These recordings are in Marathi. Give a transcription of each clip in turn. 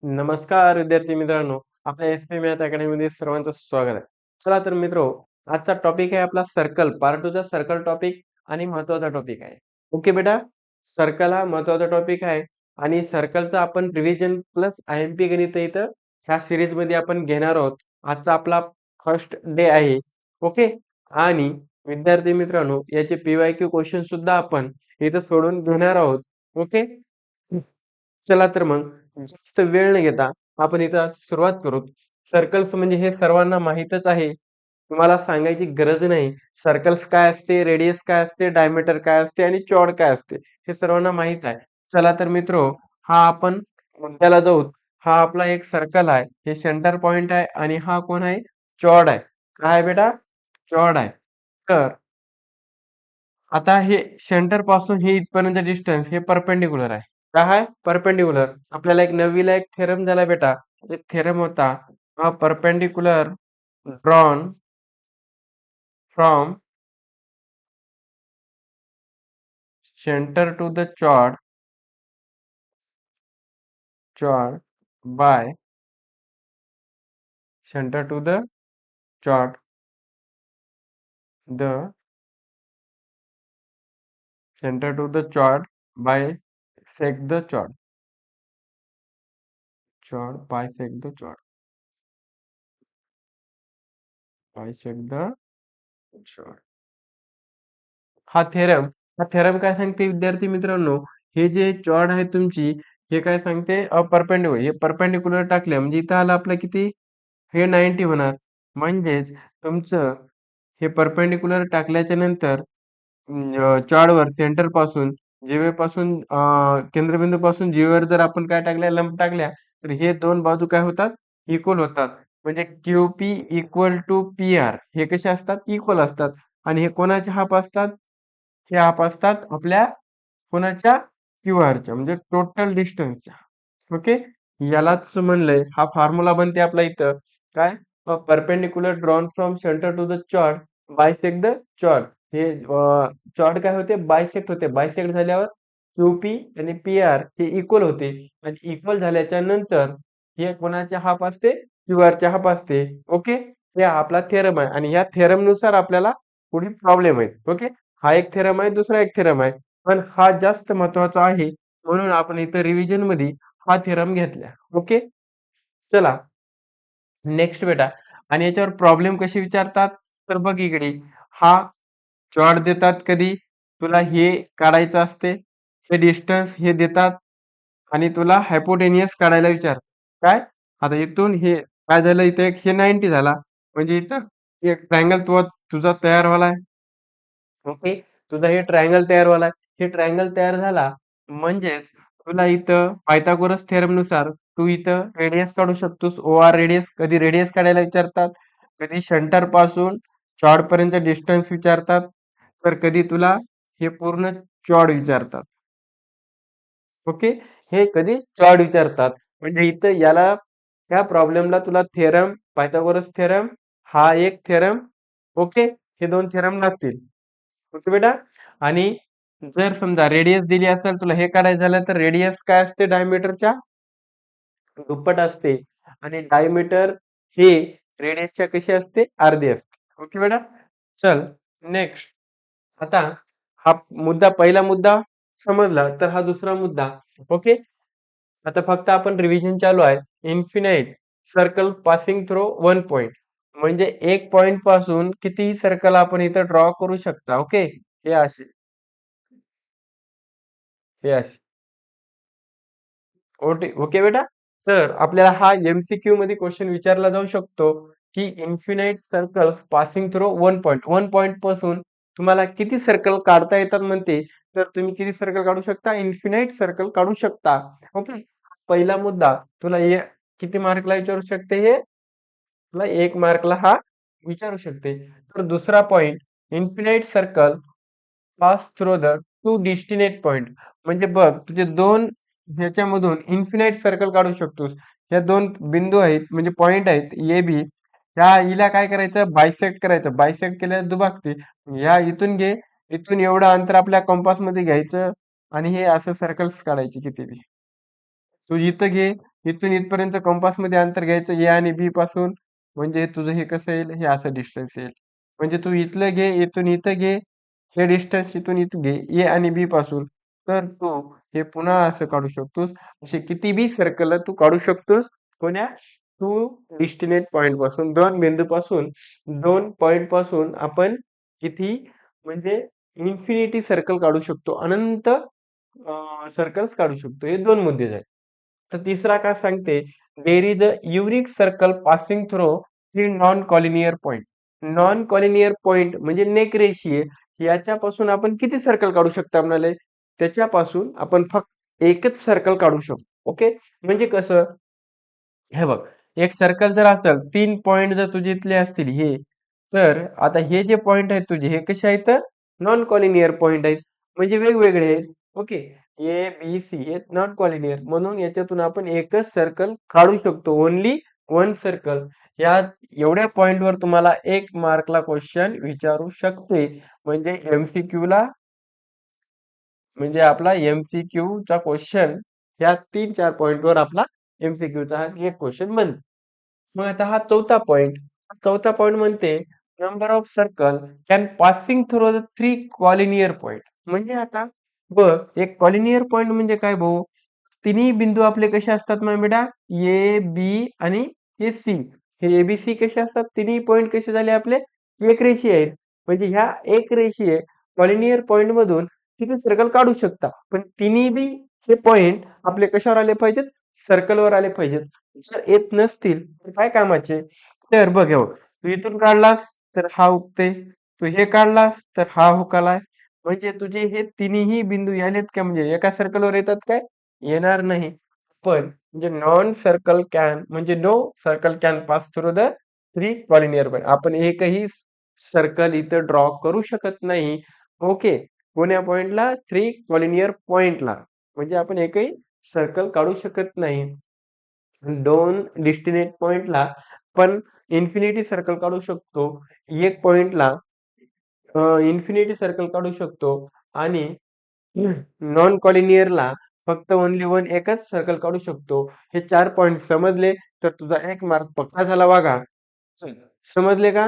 नमस्कार विद्यार्थी मित्रांनो, आपल्या एस.पी. मॅथ अकॅडमीमध्ये सर्वांचं स्वागत आहे. चला तर मित्रो, आजचा टॉपिक आहे आपला सर्कल, पार्ट 2 चा सर्कल टॉपिक आणि महत्त्वाचा टॉपिक आहे. ओके बेटा, सर्कल हा महत्त्वाचा टॉपिक आहे आणि सर्कलचा आपण रिव्हिजन प्लस आय-एम-पी गणित इथं ह्या सीरीजमध्ये आपण घेणार आहोत. आजचा आपला फर्स्ट डे आहे. ओके, आणि विद्यार्थी मित्रांनो, याचे पी-वाय-क्यू क्वेश्चन सुद्धा आपण इथं सोडून घेणार आहोत. ओके, चला तर मग जास्त वेळ न घेता आपण इथं सुरुवात करू. सर्कल्स म्हणजे हे सर्वांना माहीतच आहे. तुम्हाला सांगायची गरज नाही. सर्कल्स काय असते, रेडियस काय असते, डायमीटर काय असते आणि चॉर्ड काय असते, हे सर्वांना माहीत आहे. चला तर मित्रो, हा आपण मुद्द्याला जाऊ. हा आपला एक सर्कल आहे. हे सेंटर पॉइंट आहे आणि हा कोण आहे? चॉर्ड आहे. काय आहे बेटा? चॉर्ड आहे. तर आता हे सेंटर पासून हे इथपर्यंत डिस्टन्स हे परपेंडिक्युलर आहे. काय आहे? परपेंडिक्युलर. आपल्याला एक नववीला एक थेरम झाला बेटा. एक थेरम होता. Perpendicular drawn from centre to the chord by center to the chord the center to the chord bisect the chord bisect the chord. हा थेरम काय सांगते विद्यार्थी मित्रांनो, हे जे चॉर्ड आहे तुमची, हे काय सांगते परपेंडिक्युलर, हे परपेंडिक्युलर टाकले म्हणजे इथं आलं आपलं किती, हे 90 होणार. म्हणजेच तुमचं हे परपेंडिक्युलर टाकल्याच्या नंतर चॉर्डवर सेंटर पासून जीवेपासून केंद्रबिंदू पासून जीवेवर जर आपण काय टाकल्या, लंब टाकल्या, तर हे दोन बाजू काय होतात, इक्वल होतात. म्हणजे QP इक्वल टू PR हे कसे असतात, इक्वल असतात. आणि हे कोणाचे हाफ असतात, हे हाफ असतात आपल्या कोणाच्या, QRच्या, म्हणजे टोटल डिस्टन्सच्या. ओके, यालाच म्हणलंय, हा फॉर्म्युला बनते आपला इथं काय, perpendicular drawn from centre to the chord bisect the chord. हे चॉर्ड काय होते, बायसेक्ट होते. बायसेक्ट झाल्यावर QP आणि PR हे इक्वल होते आणि इक्वल झाल्याच्या नंतर हे कोणाच्या हाफ असते, QRच्या हाफ असते. ओके, हे आपला थेरम आहे आणि या थेरम नुसार आपल्याला पुढील प्रॉब्लेम आहे. ओके, हा एक थेरम आहे, दुसरा एक थेरम आहे, पण हा जास्त महत्वाचा आहे म्हणून आपण इथं रिव्हिजन मध्ये हा थेरम घेतला. ओके, चला नेक्स्ट बेटा. आणि याच्यावर प्रॉब्लेम कसे विचारतात, तर बघ इकडे, हा चॉर्ड देतात, कधी तुला हे काढायचं असते, हे डिस्टन्स हे देतात आणि तुला हायपोटेनियस काढायला विचार. काय, आता इथून हे काय झालं, इथे एक हे 90 झाला, म्हणजे इथं एक ट्रायंगल तुझा तयार व्हायला. ओके, तुझा हे ट्रायंगल तयार व्हायला. हे ट्रायंगल तयार झाला म्हणजेच तुला इथं पायथागोरस थेरम नुसार तू इथं रेडियस काढू शकतोस. OR रेडियस, कधी रेडियस काढायला विचारतात, कधी सेंटर पासून चॉर्ड पर्यंत डिस्टन्स विचारतात, तर कधी तुला हे पूर्ण चॉर्ड विचारतात. ओके, हे कधी चॉर्ड विचारतात. म्हणजे इथं याला, ह्या प्रॉब्लेमला तुला थेरम, पायथागोरस थेरम, हा एक थेरम, ओके, हे दोन थेरम लागतील. ओके बेटा. आणि जर समजा रेडियस दिली असेल तुला, हे काढायचं झालं, तर रेडियस काय असते, डायमीटरच्या दुप्पट असते आणि डायमीटर हे रेडियसच्या कशी असते, अर्धी असते. ओके बेटा, चल नेक्स्ट. आता हा मुद्दा, पहिला मुद्दा समजला, तर हा दुसरा मुद्दा. ओके, आता फक्त आपण रिव्हिजन चालू आहे. Infinite circle passing through one point, म्हणजे एक पॉइंट पासून कितीही सर्कल आपण इथं ड्रॉ करू शकता. ओके, हे असे, हे असे. ओके ओके बेटा. तर आपल्याला हा MCQ मध्ये क्वेश्चन विचारला जाऊ शकतो की infinite circles passing through one point पासून तुम्हाला किती सर्कल काढता येतात म्हणते. तर तुम्ही किती सर्कल काढू शकता, इन्फिनाइट सर्कल काढू शकता. ओके, पहिला मुद्दा तुला किती मार्कला विचारू शकते, हे तुला 1 मार्कला हा विचारू शकते. तर दुसरा point, infinite circle pass through the two distinct point, म्हणजे बघ तुझे दोन ह्याच्यामधून इन्फिनाइट सर्कल काढू शकतोस. ह्या दोन बिंदू आहेत, म्हणजे पॉइंट आहेत ए बी. ह्या हिला काय करायचं, बायसेक्ट करायचं. बायसेक्ट केल्यास दुभागते. ह्या इथून घे, इथून एवढं अंतर आपल्या कंपास मध्ये घ्यायचं आणि हे असं सर्कल्स काढायचे किती बी. तू इथं घे, इथून इथपर्यंत कंपासमध्ये अंतर घ्यायचं ए आणि बी पासून. म्हणजे तुझं हे कसं येईल, हे असं डिस्टन्स येईल. म्हणजे तू इथलं घे, इथून इथं घे, हे डिस्टन्स इथून इथं घे ए आणि बी पासून. तर तू हे पुन्हा असं काढू शकतोस. असे किती बी सर्कल तू काढू शकतोस. कोण्या टू डेस्टिनेट पॉइंट पासून, दोन बिंदू पासून, दोन पॉइंट पासून आपण किती म्हणजे इन्फिनिटी सर्कल काढू शकतो. अनंत सर्कल्स काढू शकतो. हे दोन मुद्दे आहेत. तर तिसरा काय सांगते, there is a unique circle passing through three non collinear point. Non collinear point म्हणजे नेक रेषीय, याच्यापासून आपण किती सर्कल काढू शकतो म्हणाले, त्याच्यापासून आपण फक्त एकच सर्कल काढू शकतो. ओके, म्हणजे कसं, हे बघ, एक सर्कल जर असेल, 3 पॉइंट जर तुझे इथले असतील हे, तर आता हे जे पॉइंट आहेत तुझे, हे कसे आहेत, नॉन कॉलिनियर पॉइंट आहेत, म्हणजे वेगवेगळे आहेत. ओके, ए बी सी हे नॉन कॉलिनियर, म्हणून याच्यातून आपण एकच सर्कल काढू शकतो. Only one circle. या एवढ्या पॉइंटवर तुम्हाला 1 मार्कला क्वेश्चन विचारू शकते. म्हणजे एमसीक्यू ला, म्हणजे आपला एमसीक्यू चा क्वेश्चन ह्या 3-4 पॉइंटवर आपला एमसीक्यूचा एक क्वेश्चन बनतो. मग आता हा चौथा पॉइंट म्हणते, number of circle can passing through the three collinear point. म्हणजे आता बघ, एक कॉलिनियर पॉइंट म्हणजे काय भाऊ, तिन्ही बिंदू आपले कसे असतात मग बेटा, ए बी आणि हे सी. हे एबीसी कसे असतात, तिन्ही पॉइंट कसे झाले आपले, एक रेषीय आहेत. म्हणजे ह्या एक रेषीय कॉलिनियर पॉइंट मधून तिथे सर्कल काढू शकता. पण तिन्ही बी हे पॉइंट आपले कशावर आले पाहिजेत, सर्कलवर आले पाहिजेत. जर येत नसतील तर काय कामाचे. तर बघ, हे बघ, तू इथून काढलास तर हा हुकते, तू हे काढलास तर हा हुकालाय. म्हणजे तुझे हे तिन्ही बिंदू यालेत का, म्हणजे एका सर्कलवर येतात काय, येणार नाही. पण म्हणजे नॉन सर्कल कॅन, म्हणजे no circle can pass through the three collinear point. आपण एकही सर्कल इथं ड्रॉ करू शकत नाही. ओके, कोण्या पॉइंटला, थ्री कॉलिनियर पॉइंटला. म्हणजे आपण एकही सर्कल काढू शकत नाही. दोन डेस्टिनेट पॉइंटला पण इन्फिनिटी सर्कल काढू शकतो. एक पॉइंटला इन्फिनिटी सर्कल काढू शकतो. आणि नॉन कॉलिनियरला फक्त ओनली वन एकच सर्कल काढू शकतो. हे 4 पॉइंट समजले तर तुझा 1 मार्क पक्का झाला वागा. चल, समजले का.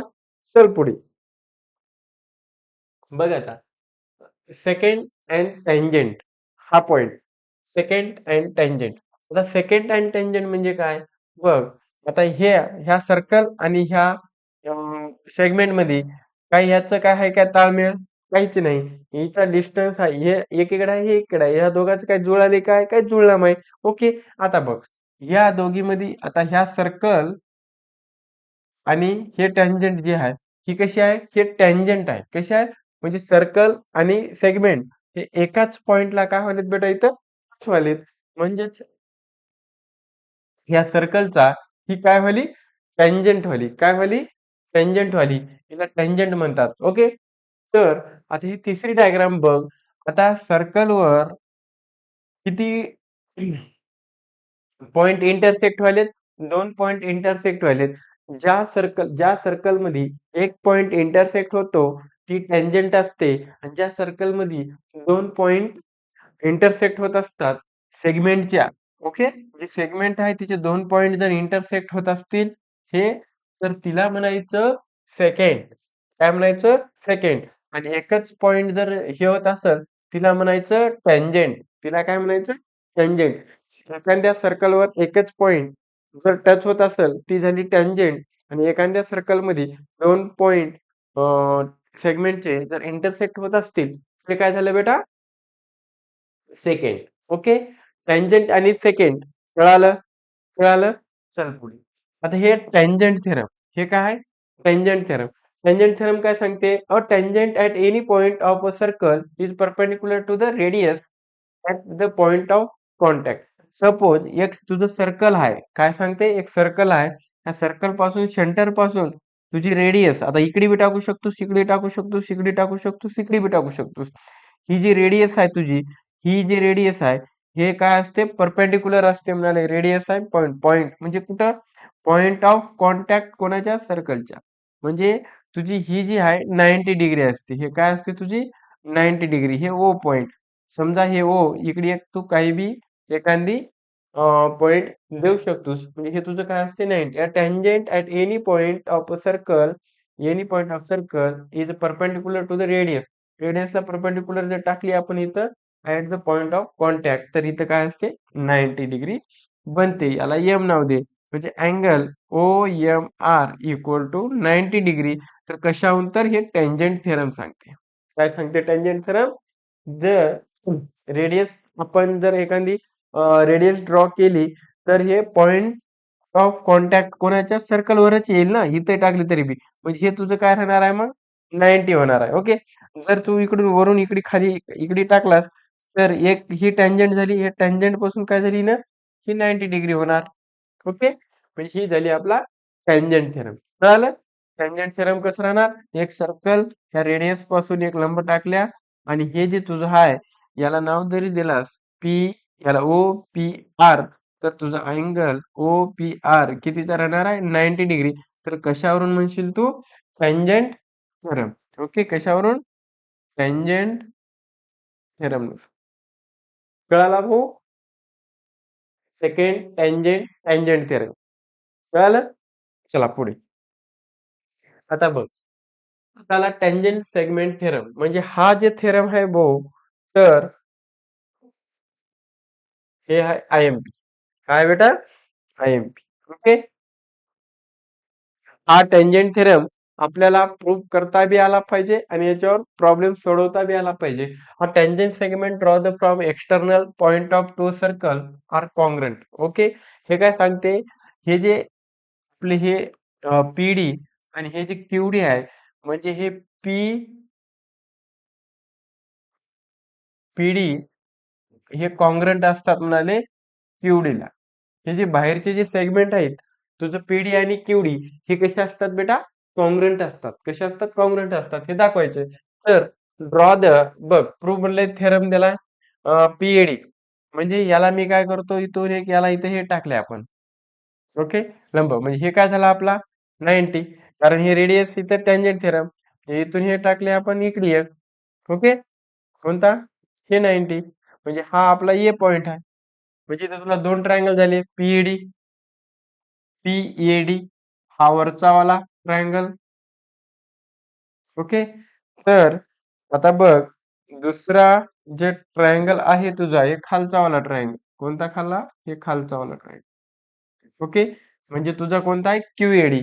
चल पुढे बघ आता, सेकंड अँड टँजंट हा पॉइंट. सेकंड अँड टँजंट, आता सेकंड अँड टँजंट म्हणजे काय, बघ, आता ह्या सर्कल आणि ह्या सेगमेंट मध्ये काय ह्याचं काय आहे, काय ताळमेळ, काहीच नाही. हिचा डिस्टन्स आहे, हे एकीकडे आहे, हे एकीकडे आहे, ह्या दोघांचं काय जुळाले, काय जुळलं नाही. ओके, आता बघ, या दोघीमध्ये आता ह्या सर्कल आणि हे टँजंट जे आहे, ही कशी आहे, हे टँजंट आहे. कशी आहे, म्हणजे सर्कल आणि सेगमेंट हे एकाच पॉइंटला काय व्हालेत बेटा, इथं touch व्हालेत. म्हणजेच ह्या सर्कलचा ही काय व्हाली, टँजंट व्हाली. काय व्हाली, टँजंट व्हाली. हिला टँजंट म्हणतात. ओके, तर आता ही तिसरी डायग्राम बघ. आता सर्कलवर किती पॉइंट इंटरसेक्ट व्हायलेत, 2 पॉइंट इंटरसेक्ट व्हायलेत. ज्या सर्कल मध्ये एक पॉइंट इंटरसेक्ट होतो ती टँजंट असते. आणि ज्या सर्कल मध्ये 2 पॉइंट इंटरसेक्ट होत असतात सेगमेंटच्या, ओके, जे सेगमेंट आहे तिचे 2 पॉइंट जर इंटरसेक्ट होत असतील हे, तर तिला म्हणायचं सेकंड. काय म्हणायचं, सेकंड. आणि एकच पॉइंट जर हे होत असेल तिला म्हणायचं टँजंट. तिला काय म्हणायचं, टँजंट. एखाद्या सर्कलवर एकच पॉइंट जर टच होत असेल ती झाली टँजंट. आणि एखाद्या सर्कल मध्ये 2 पॉइंट सेगमेंटचे जर इंटरसेक्ट होत असतील ते काय झालं बेटा, सेकंड. ओके, टँजंट आणि सेकंड कळालं. कळालं, चल पुढे. आता हे टँजंट थेरम, हे काय आहे, टँजंट थेरम. टँजंट थेरम काय सांगते, a tangent at any point of a circle is perpendicular to the radius at the point of contact. Suppose एक तुझं सर्कल आहे, काय सांगते, एक सर्कल आहे, त्या सर्कल पासून, सेंटर पासून तुझी रेडियस, आता इकडे बी टाकू शकतोस, इकडे टाकू शकतोस, इकडे टाकू शकतोस, इकडे बी टाकू शकतोस. ही जी रेडियस आहे तुझी, ही जी रेडियस आहे, हे काय असते, परपेंडिक्युलर असते म्हणाले. रेडियस आहे पॉइंट, पॉइंट म्हणजे कुठं, पॉइंट ऑफ कॉन्टॅक्ट कोणाच्या, सर्कलच्या. म्हणजे तुझी ही जी आहे 90 डिग्री असते. हे काय असते तुझी, 90 डिग्री. हे ओ पॉइंट, समजा हे ओ, इकडे एक तू काही बी एखादी पॉइंट देऊ शकतोस. म्हणजे हे तुझं काय असते 90. A tangent at any point of a circle, any point of circle is perpendicular to the radius. रेडियसला परपेंडिक्युलर जर टाकली आपण इथं at the point of contact, तर इथं काय असते 90 डिग्री बनते. याला एम नाव दे. म्हणजे angle O M R equal to 90 degree. तर कशाहून, तर हे टँजंट थेरम सांगते. काय सांगते टँजंट थेरम? जर रेडियस, आपण जर एखादी रेडियस ड्रॉ केली, तर हे पॉइंट ऑफ कॉन्टॅक्ट कोणाच्या सर्कलवरच येईल ना, इथे टाकली तरी बी. म्हणजे हे तुझं काय राहणार आहे मग 90 होणार आहे. ओके. जर तू इकडून वरून इकडे खाली इकडे टाकलास, तर एक ही टँजंट झाली, हे टँजंट पासून काय झाली ना, ही 90 डिग्री होणार. ओके. म्हणजे ही झाली आपला टँजंट थेरम. कळालं? टँजंट थेरम कसं राहणार? एक सर्कल, ह्या रेडियस पासून एक लंब टाकल्या, आणि हे जे तुझं आहे याला नाव जरी दिलास पी, याला ओ पी आर, तर तुझा अँगल ओ पी आर कितीचा राहणार आहे 90 डिग्री. तर कशावरून म्हणशील तू? Tangent theorem. ओके. कशावरून? Tangent theorem. कळाला भाऊ? Second tangent tangent theorem. कळालं? चला पुढे. आता बघ, त्याला टँजंट सेगमेंट थेरम म्हणजे हा जे थेरम आहे भाऊ, तर हे आहे आयएमपी. काय बेटा? आयएमपी. ओके. हा टँजंट थेरम आपल्याला प्रूव्ह करता बी आला पाहिजे आणि याच्यावर प्रॉब्लेम सोडवता बी आला पाहिजे. हा tangent segment draw the from external point of to circle are congruent. Okay. हे काय सांगते? हे जे आपले हे पीडी आणि हे जे क्यूडी आहे, म्हणजे हे पीडी हे कॉन्ग्रंट असतात म्हणाले क्यूडीला. हे जे बाहेरचे जे सेगमेंट आहेत, तुझं पीडी आणि क्यूडी, हे कसे असतात बेटा? कॉन्ग्रंट असतात. कसे असतात? कॉन्ग्रंट असतात. हे दाखवायचे. तर ड्रॉ द, बघ प्रूव्ह म्हणले थेरम दिला पीएडी. म्हणजे याला मी काय करतो, इथून एक याला इथे हे टाकले आपण. ओके. लंब म्हणजे हे काय झाला आपला 90, कारण हे रेडियस इथं टँजंट थेरम. इथून हे टाकले आपण इकडे एक. ओके. कोणता? हे 90. म्हणजे हा आपला ए पॉइंट आहे. म्हणजे इथे तुला दोन ट्रायंगल झाले, पीएडी पीएडी, हा वरचा वाला ट्रायंगल. ओके. तर आता बघ, दुसरा जे ट्रायंगल आहे तुझा, एक खालचा वाला ट्रायंगल. कोणता खाल्ला? हे खालचा वाला ट्रायंगल. ओके. म्हणजे तुझा कोणता आहे? क्यूएडी.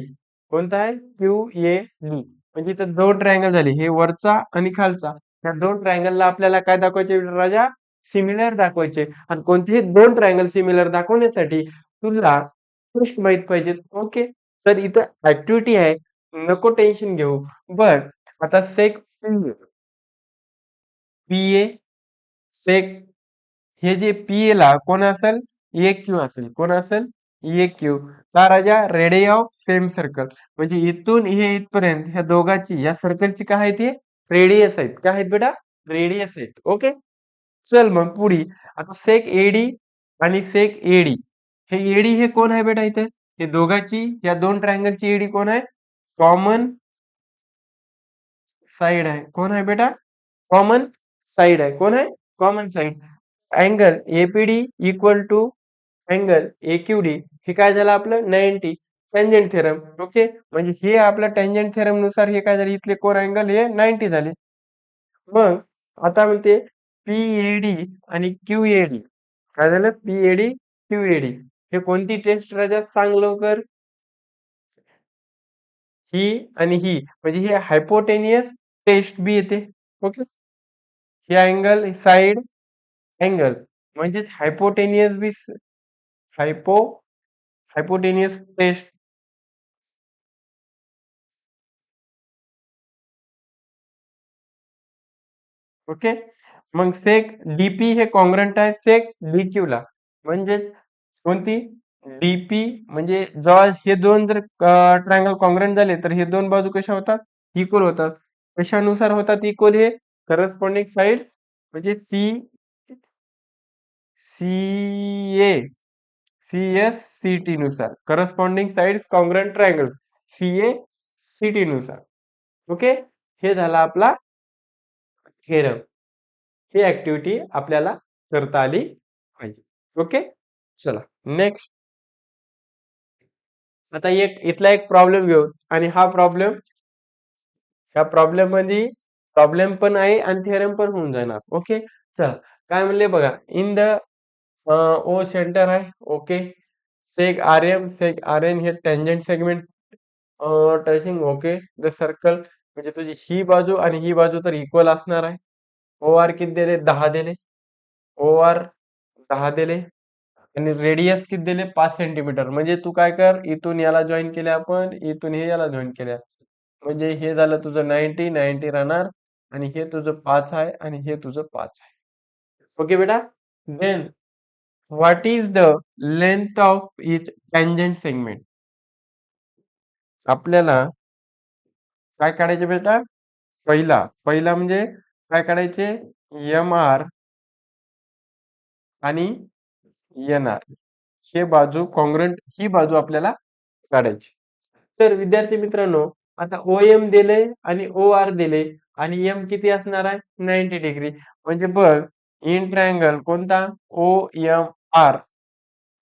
कोणता आहे? क्यूएडी. म्हणजे इथं दोन ट्रायंगल झाले, हे वरचा आणि खालचा. या दोन ट्रायंगलला आपल्याला काय दाखवायचे राजा? सिमिलर दाखवायचे. आणि कोणतेही दोन ट्रायंगल सिमिलर दाखवण्यासाठी तुला टेस्ट माहित पाहिजे. ओके. तर इथं ऍक्टिव्हिटी आहे, नको टेन्शन घेऊ. बघ, आता सेक पीए, सेक, हे जे पीए ला कोण असेल? ए क्यू असेल. कोण असेल? A Q. का राजा? Radii of same circle. म्हणजे इथून हे इथपर्यंत ह्या दोघांची, या सर्कलची काय आहे ती? रेडियस आहेत. काय आहेत बेटा? रेडियस आहेत. ओके. चल मग पुढे. आता सेक एडी आणि सेक एडी, हे एडी हे कोण आहे बेटा इथे? हे दोघांची, या दोन ट्रायंगलची एडी कोण आहे? कॉमन साइड आहे. कोण आहे बेटा? कॉमन साइड आहे. कोण आहे? Common side. Angle APD equal to angle AQD. हे काय झालं आपलं 90. Tangent theorem. ओके. म्हणजे हे आपल्या टँजंट थेरम नुसार हे काय झाले, इथले कोण अँगल हे 90 झाले. मग आता म्हणते पीएडी आणि क्यूएडी. काय झालं? पीएडी क्यूएडी, हे कोणती टेस्ट राजा सांग लवकर? ही आणि ही, म्हणजे ही हायपोटेनियस टेस्ट बी येते. ओके. हे अँगल साइड अँगल म्हणजेच हायपोटेनियस बी, हायपो हायपोटेनियस टेस्ट. ओके. मग सेक डीपी हे कॉन्ग्रंट आहे सेक डीक्यू ला. म्हणजे कोणती? डीपी. म्हणजे जेव्हा हे दोन जर ट्रायंगल कॉन्ग्रंट झाले, तर हे दोन बाजू कशा होतात? इक्वल होतात. कशानुसार होतात इक्वल? हे करस्पॉन्डिंग साइड, म्हणजे C C A C S C T नुसार, corresponding side congruent triangle C A C T नुसार. ओके. हे झाला आपला थेरम. ही ऍक्टिव्हिटी आपल्याला करता आली पाहिजे. ओके. चला नेक्स्ट. आता इथला एक प्रॉब्लेम घेऊ आणि ह्या प्रॉब्लेम मध्ये प्रॉब्लेम पण आहे आणि थिअरम पण होऊन जाणार. ओके, चला काय म्हणले बघा. इन द ओ सेंटर आहे. ओके, सेक आर एन हे tangent segment touching. Okay, the circle म्हणजे तुझी ही बाजू आणि ही बाजू तर इक्वल असणार आहे. ओ आर किती दिले? 10 दिले. ओ आर 10 दिले आणि रेडियस किती दिले? 5 सेंटीमीटर. म्हणजे तू काय कर, इथून याला जॉईन केले आपण, इथून हे याला जॉईन केल्या, म्हणजे हे झालं तुझं 90 राहणार आणि हे तुझं 5 आहे आणि हे तुझं 5 आहे. ओके बेटा. Then what is the length of each tangent segment? आपल्याला काय काढायचे बेटा? पहिला म्हणजे काय काढायचे? एम आर आणि एन आर हे बाजू कॉन्ग्रुएंट, ही बाजू आपल्याला काढायची. तर विद्यार्थी मित्रांनो, आता ओ एम दिले आणि ओ आर दिले आणि एम किती असणार आहे? 90 डिग्री. म्हणजे बघ, इन ट्रायंगल कोणता? O M R.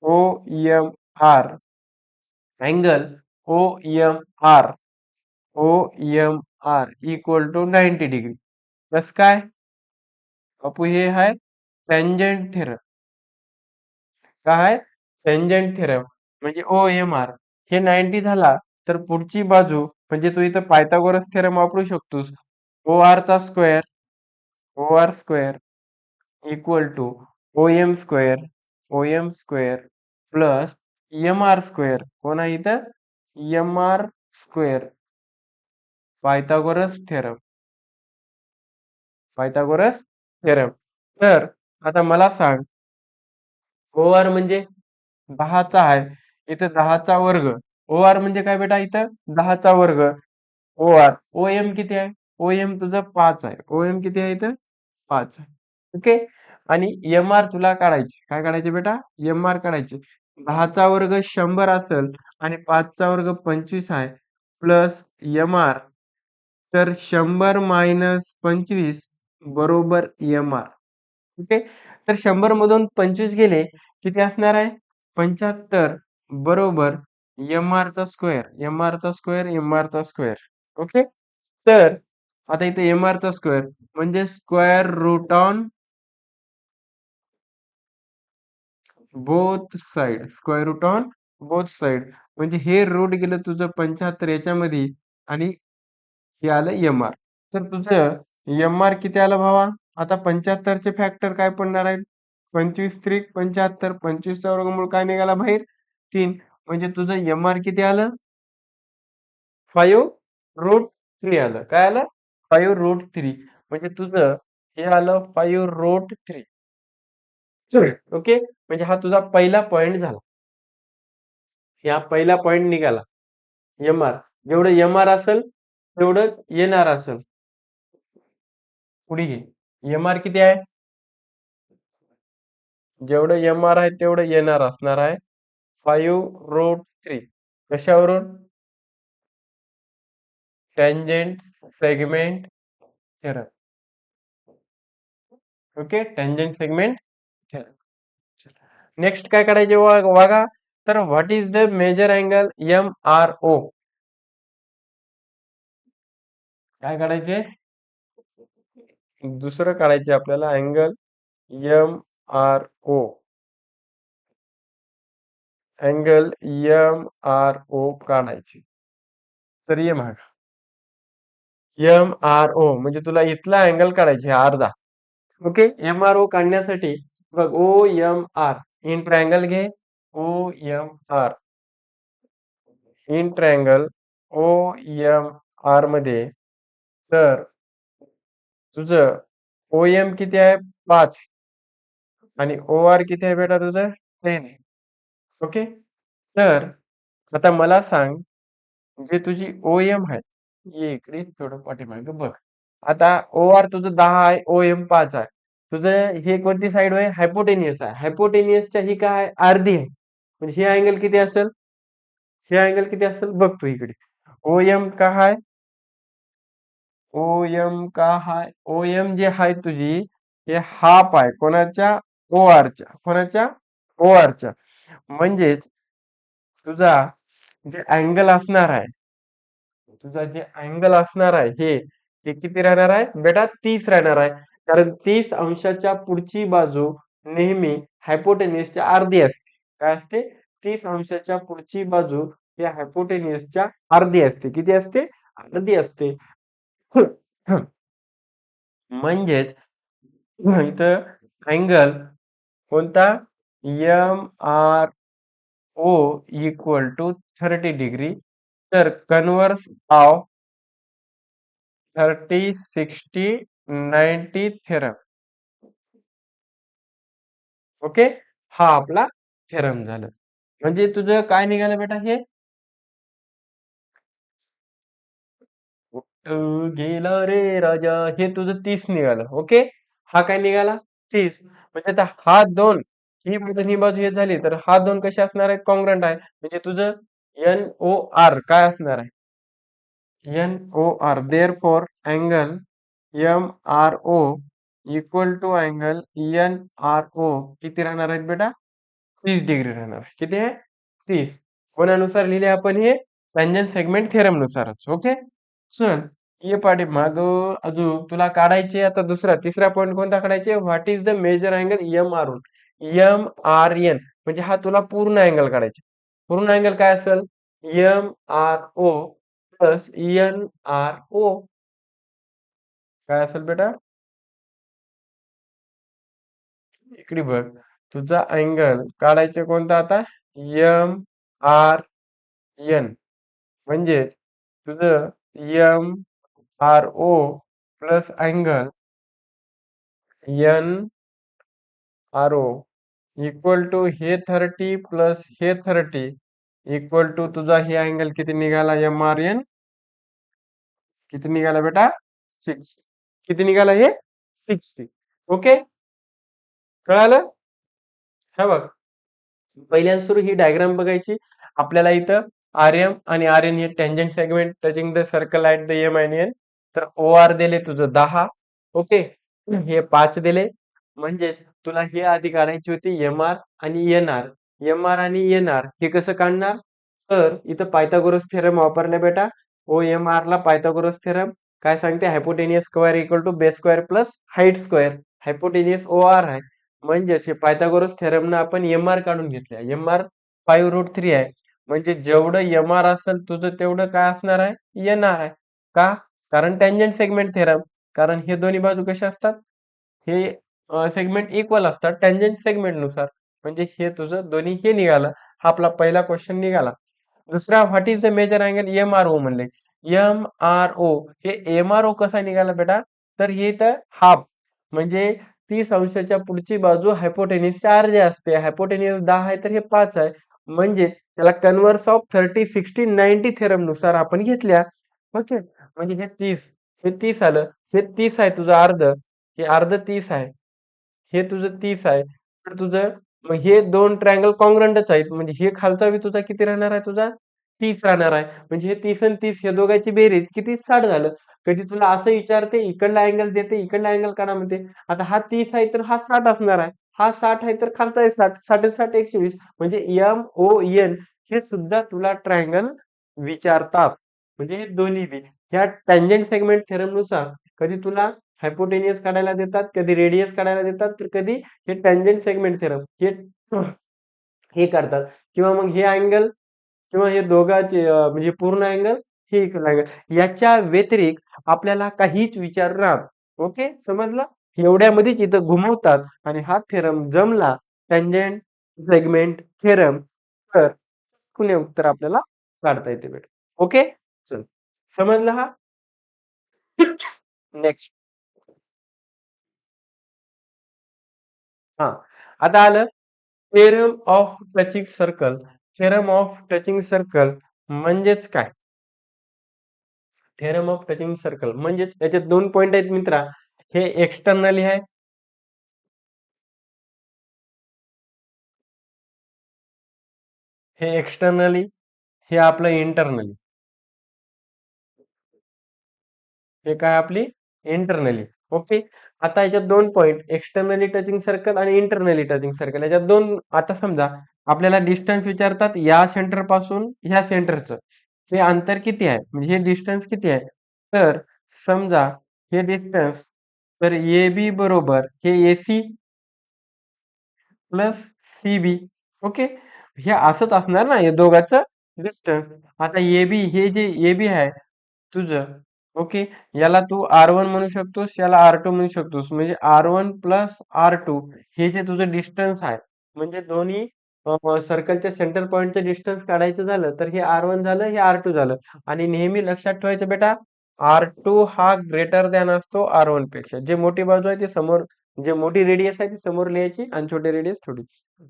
O M R angle O M R. O M R equal to 90 degree. कस काय? अपू हे आहे टँजंट थेरम. काय आहे? Tangent theorem. म्हणजे ओ एम आर हे 90 झाला तर पुढची बाजू म्हणजे तू इथं पायथागोरस थेरम वापरू शकतोस. ओ आर चा square, O R square equal to O M square plus M R square. कोण आहे इथं? M R square. Pythagoras theorem. Pythagoras theorem. तर आता मला सांग, ओ आर म्हणजे 10चा आहे, इथं 10चा वर्ग. ओ आर म्हणजे काय बेटा? इथं 10चा वर्ग. O R. ओ एम किती आहे? ओ एम तुझं 5 आहे. ओ एम किती आहे इथं? 5 आहे. ओके. आणि एम आर तुला काढायचे. काय काढायचे बेटा? एम आर काढायचे. 10चा वर्ग 100 असेल आणि 5चा वर्ग 25 आहे प्लस एम आर. तर 100 मायनस 25 बरोबर एम आर. ओके. तर 100 मधून 25 गेले किती असणार आहे? 75 बरोबर एम आर चा स्क्वेअर. एम आर चा स्क्वेअर, एम आर चा स्क्वेअर. ओके. तर आता इथे एम आर चा स्क्वेअर म्हणजे square root on both side. Square root on both side म्हणजे हे रूट गेलं तुझं 75 याच्यामध्ये आणि हे आलं एम आर. तर तुझं एम आर किती आलं भावा? आता 75 चे फॅक्टर काय पडणार आहेत? 25 त्रिक 75. 25 चा वर्गमूळ काय निघाला बाहेर? 3. म्हणजे तुझं एम आर किती आलं? 5√3 आलं. काय आलं? 5√3. म्हणजे तुझं हे आलं 5√3. ओके. म्हणजे हा तुझा पहिला पॉइंट झाला. हा पहिला पॉइंट निघाला. एम आर जेवढं एम आर असेल तेवढंच येणार असेल. पुढे घे. एम आर किती आहे? जेवढं एम आर आहे तेवढं येणार असणार आहे. 5√3. कशावरून? Tangent segment theorem. Okay, tangent segment theorem. Next काय करायचे वागा? तर what is the major angle M R O? काय काढायचे? दुसरं काढायचे आपल्याला angle M R O. Angle M R O काढायचे. तर ये महाग एम आर ओ म्हणजे तुला इथला अँगल काढायचे अर्धा. ओके. एम आर ओ काढण्यासाठी बघ, O M R in triangle घे. O M R in triangle O M R मध्ये तर तुझं ओ एम किती आहे? 5 आणि ओ आर किती आहे बेटा तुझं? 10 आहे. ओके. तर आता मला सांग, जे तुझी ओ एम आहे, ये इकडे थोडं पाठीमागे बघ. आता ओ आर तुझं 10 आहे, ओ एम 5 आहे. तुझं हे कोणती साईड आहे? हायपोटेनियस आहे. हायपोटेनियसच्या ही काय आहे? अर्धी आहे. म्हणजे हे अँगल किती असेल? हे अँगल किती असेल? बघ तू इकडे. ओ एम का आहे? ओ एम का आहे? ओ एम जे आहे तुझी, हे हाफ आहे. कोणाच्या? ओ आरच्या. कोणाच्या? ओ आरच्या. म्हणजेच तुझा जे अँगल असणार आहे, तुझा जे अँगल असणार आहे ते किती राहणार आहे बेटा? 30 राहणार आहे. कारण 30 अंशाच्या पुढची बाजू नेहमी हायपोटेन्युसच्या अर्धी असते. काय असते? 30 अंशाच्या पुढची बाजू ही हायपोटेन्युसच्या अर्धी असते. किती असते? अर्धी असते. म्हणजेच इथं अँगल कोणता? M R O equal to 30 degree. तर कन्व्हर्स ऑफ 30, 60, 90 थेरम. ओके, हा आपला थेरम झाला. म्हणजे तुझं काय निघालं बेटा? हे गेला रे राजा, हे तुझं 30 निघालं. ओके, हा काय निघाला? 30. म्हणजे आता हा दोन, ही बाजू आणि ही बाजू हे झाली, तर हा दोन कसे असणार आहेत? कॉन्ग्रंट आहे. म्हणजे तुझं एन ओ आर काय असणार आहे? N O R. Therefore angle M R O equal to angle N R O किती राहणार आहेत बेटा? 30 डिग्री राहणार. किती आहे? 30. कोणानुसार लिहिले आपण हे? टॅन्जंट सेगमेंट थेरम नुसारच. ओके, चल ये पाठी माग. अजून तुला काढायचे आता तिसरा पॉईंट कोणता काढायचे? What is the major angle M R O? M R N म्हणजे हा तुला पूर्ण अँगल काढायचे. पूर्ण अँगल काय असेल? M R O plus N R O. काय असेल बेटा? इकडे बघ, तुझा अँगल काढायचे कोणता आता? एम आर एन म्हणजे तुझं M R O plus angle N R O equal to हे 30 प्लस हे 30 इक्वल टू तुझा हे अँगल किती निघाला? एम आर एन किती निघाला बेटा? 6. किती निघाला हे? 60. ओके, कळालं? हा बघ, पहिल्यांदा सुरू ही डायग्राम बघायची. आपल्याला इथं आर एम आणि आर एन हे tangent segment touching the circle at the M आणि एन. तर ओ आर दिले तुझं 10. ओके, हे 5 दिले. म्हणजेच तुला हे आधी काढायची होती एम आर आणि एन आर. एम आर आणि एन आर हे कसं काढणार? तर इथं पायथागोरस थेरम वापरला बेटा. ओ एम आर ला पायथागोरस थेरम काय सांगते? Hypotenuse square equal to base square plus height square. Hypotenuse O R आहे. म्हणजेच हे पायथागोरस थेरमनं आपण एम आर काढून घेतल्या. एम आर 5√3 आहे. म्हणजे जेवढं एम आर असेल तुझं तेवढं काय असणार आहे? एन आर आहे. का? कारण टँजंट सेगमेंट थेरम. कारण हे दोन्ही बाजू कशा असतात? हे सेगमेंट इक्वल असतात टँजंट सेगमेंट नुसार. म्हणजे हे तुझं दोन्ही हे निघालं. हा आपला पहिला क्वेश्चन निघाला. दुसरा, what is the major angle M R O म्हणले. एम आर ओ हे एम आर ओ कसा निघाला बेटा? तर हे तर हाफ म्हणजे 30 अंशाच्या पुढची बाजू हायपोटेनिसच्या अर्धी असते. हायपोटेनिस 10 आहे तर हे 5 आहे. म्हणजे त्याला कन्व्हर्स ऑफ 30, 60, 90 थेरम नुसार आपण घेतल्या. ओके, म्हणजे हे तीस आलं. हे 30 आहे तुझं अर्ध. हे अर्ध 30 आहे. हे तुझं 30 आहे. तर तुझं मग हे दोन ट्रायंगल कॉन्ग्रंटच आहेत. म्हणजे हे खालचा बी तुझा किती राहणार आहे? तुझा 30 राहणार आहे. म्हणजे हे 30 आणि 30 या दोघांची बेरीज किती? 60 झालं. कधी तुला असं विचारते, इकडला अँगल देते, इकडला अँगल काढा म्हणते. आता हा 30 आहे तर हा 60 असणार आहे. हा 60 आहे तर खालचा आहे 60. 60 60 120 म्हणजे एम ओ एन हे सुद्धा तुला ट्रायंगल विचारतात. म्हणजे हे दोन्ही बी ह्या टँजंट सेगमेंट थेरम नुसार कधी तुला हायपोटेनियस काढायला देतात, कधी रेडियस काढायला देतात, तर कधी हे टँजंट सेगमेंट थेरम हे करतात. किंवा मग हे अँगल किंवा हे दोघांचे म्हणजे पूर्ण अँगल हे इकडे अँगल याच्या व्यतिरिक्त आपल्याला काहीच विचारणार. ओके, समजलं? एवढ्यामध्येच इथं घुमवतात आणि हा थेरम जमला टँजंट सेगमेंट थेरम तर पुणे उत्तर आपल्याला काढता येते बेटा. ओके, चल, समजलं हा? नेक्स्ट. हा, आता आलं theorem of touching circle. Theorem of touching circle म्हणजेच काय? थेरम ऑफ टचिंग सर्कल म्हणजे याच्यात दोन पॉइंट आहेत मित्रा. हे एक्सटर्नली आहे. हे एक्सटर्नली, हे आपलं इंटरनली. हे काय? आपली इंटरनली. ओके. आता याच्यात 2 पॉइंट एक्सटर्नली टचिंग सर्कल आणि इंटरनली टचिंग सर्कल याच्यात 2 आता समजा आपल्याला डिस्टन्स विचारतात या सेंटर पासून ह्या सेंटरचं. हे अंतर किती आहे? म्हणजे हे डिस्टन्स किती आहे? तर समजा हे डिस्टन्स तर AB बरोबर हे AC प्लस CB ओके. हे असंच असणार ना या दोघांचं डिस्टन्स. आता AB हे जे AB आहे तुझं ओके. याला तू R1 म्हणू शकतोस, याला R2 म्हणू शकतोस. म्हणजे R1 प्लस R2 हे जे तुझं डिस्टन्स आहे. म्हणजे दोन्ही सर्कलच्या सेंटर पॉइंटचं डिस्टन्स काढायचं झालं तर हे R1 झालं, हे R2 झालं. आणि नेहमी लक्षात ठेवायचं बेटा R2 हा ग्रेटर दॅन असतो R1 पेक्षा. जे मोठी बाजू आहे ती समोर जे मोठी रेडियस आहे ती समोर लिहायची आणि छोटी रेडियस थोडी.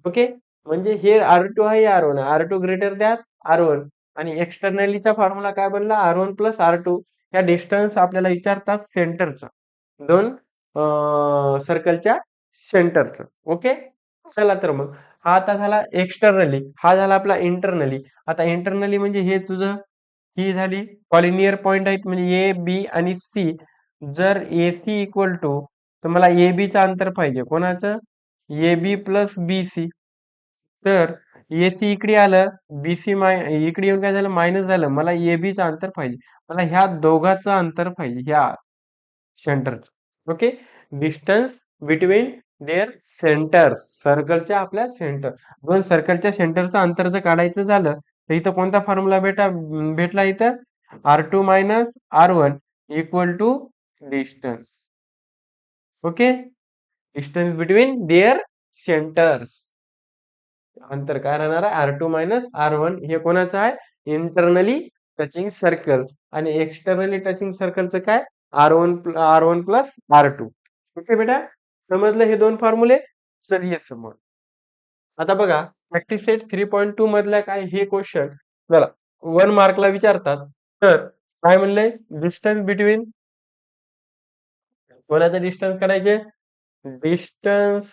ओके. म्हणजे हे R2 आहे हे R1 आहे. R2 ग्रेटर दॅन R1 आणि एक्सटर्नलीचा फॉर्म्युला काय बनला R1 प्लस R2 ह्या डिस्टन्स आपल्याला विचारतात सेंटरचा. दोन सर्कलच्या सेंटरचं. ओके. चला तर मग हा आता झाला एक्सटर्नली हा झाला आपला इंटरनली. आता इंटरनली म्हणजे हे तुझं ही झाली कॉलिनियर पॉइंट आहेत म्हणजे ए बी आणि सी. जर ए सी इक्वल टू तर मला ए बी चं अंतर पाहिजे कोणाचं A B plus B C. तर ए सी इकडे आलं बीसी इकडे येऊन काय झालं मायनस झालं. मला ए बी चं अंतर पाहिजे. मला ह्या दोघांचं अंतर पाहिजे ह्या सेंटरचं. Okay. Distance between there centre सर्कलच्या आपल्या सेंटर दोन सर्कलच्या सेंटरचं अंतर जर काढायचं झालं तर इथं कोणता फॉर्म्युला भेटला इथं R2 minus R1 equal to distance. Okay. Distance between their centres अंतर काय राहणार आहे R2 मायनस R1 हे कोणाचं आहे इंटरनली टचिंग सर्कल आणि एक्सटर्नली टचिंग सर्कलचं काय R1 प्लस R2. ओके बेटा समजलं हे दोन फॉर्म्युले. चल ये समोर आता बघा प्रॅक्टिस सेट 3.2 मधल्या काय हे क्वेश्चन चला 1 मार्कला विचारतात. तर काय म्हणलंय डिस्टन्स बिटवीन कोणाचं डिस्टन्स काढायचे डिस्टन्स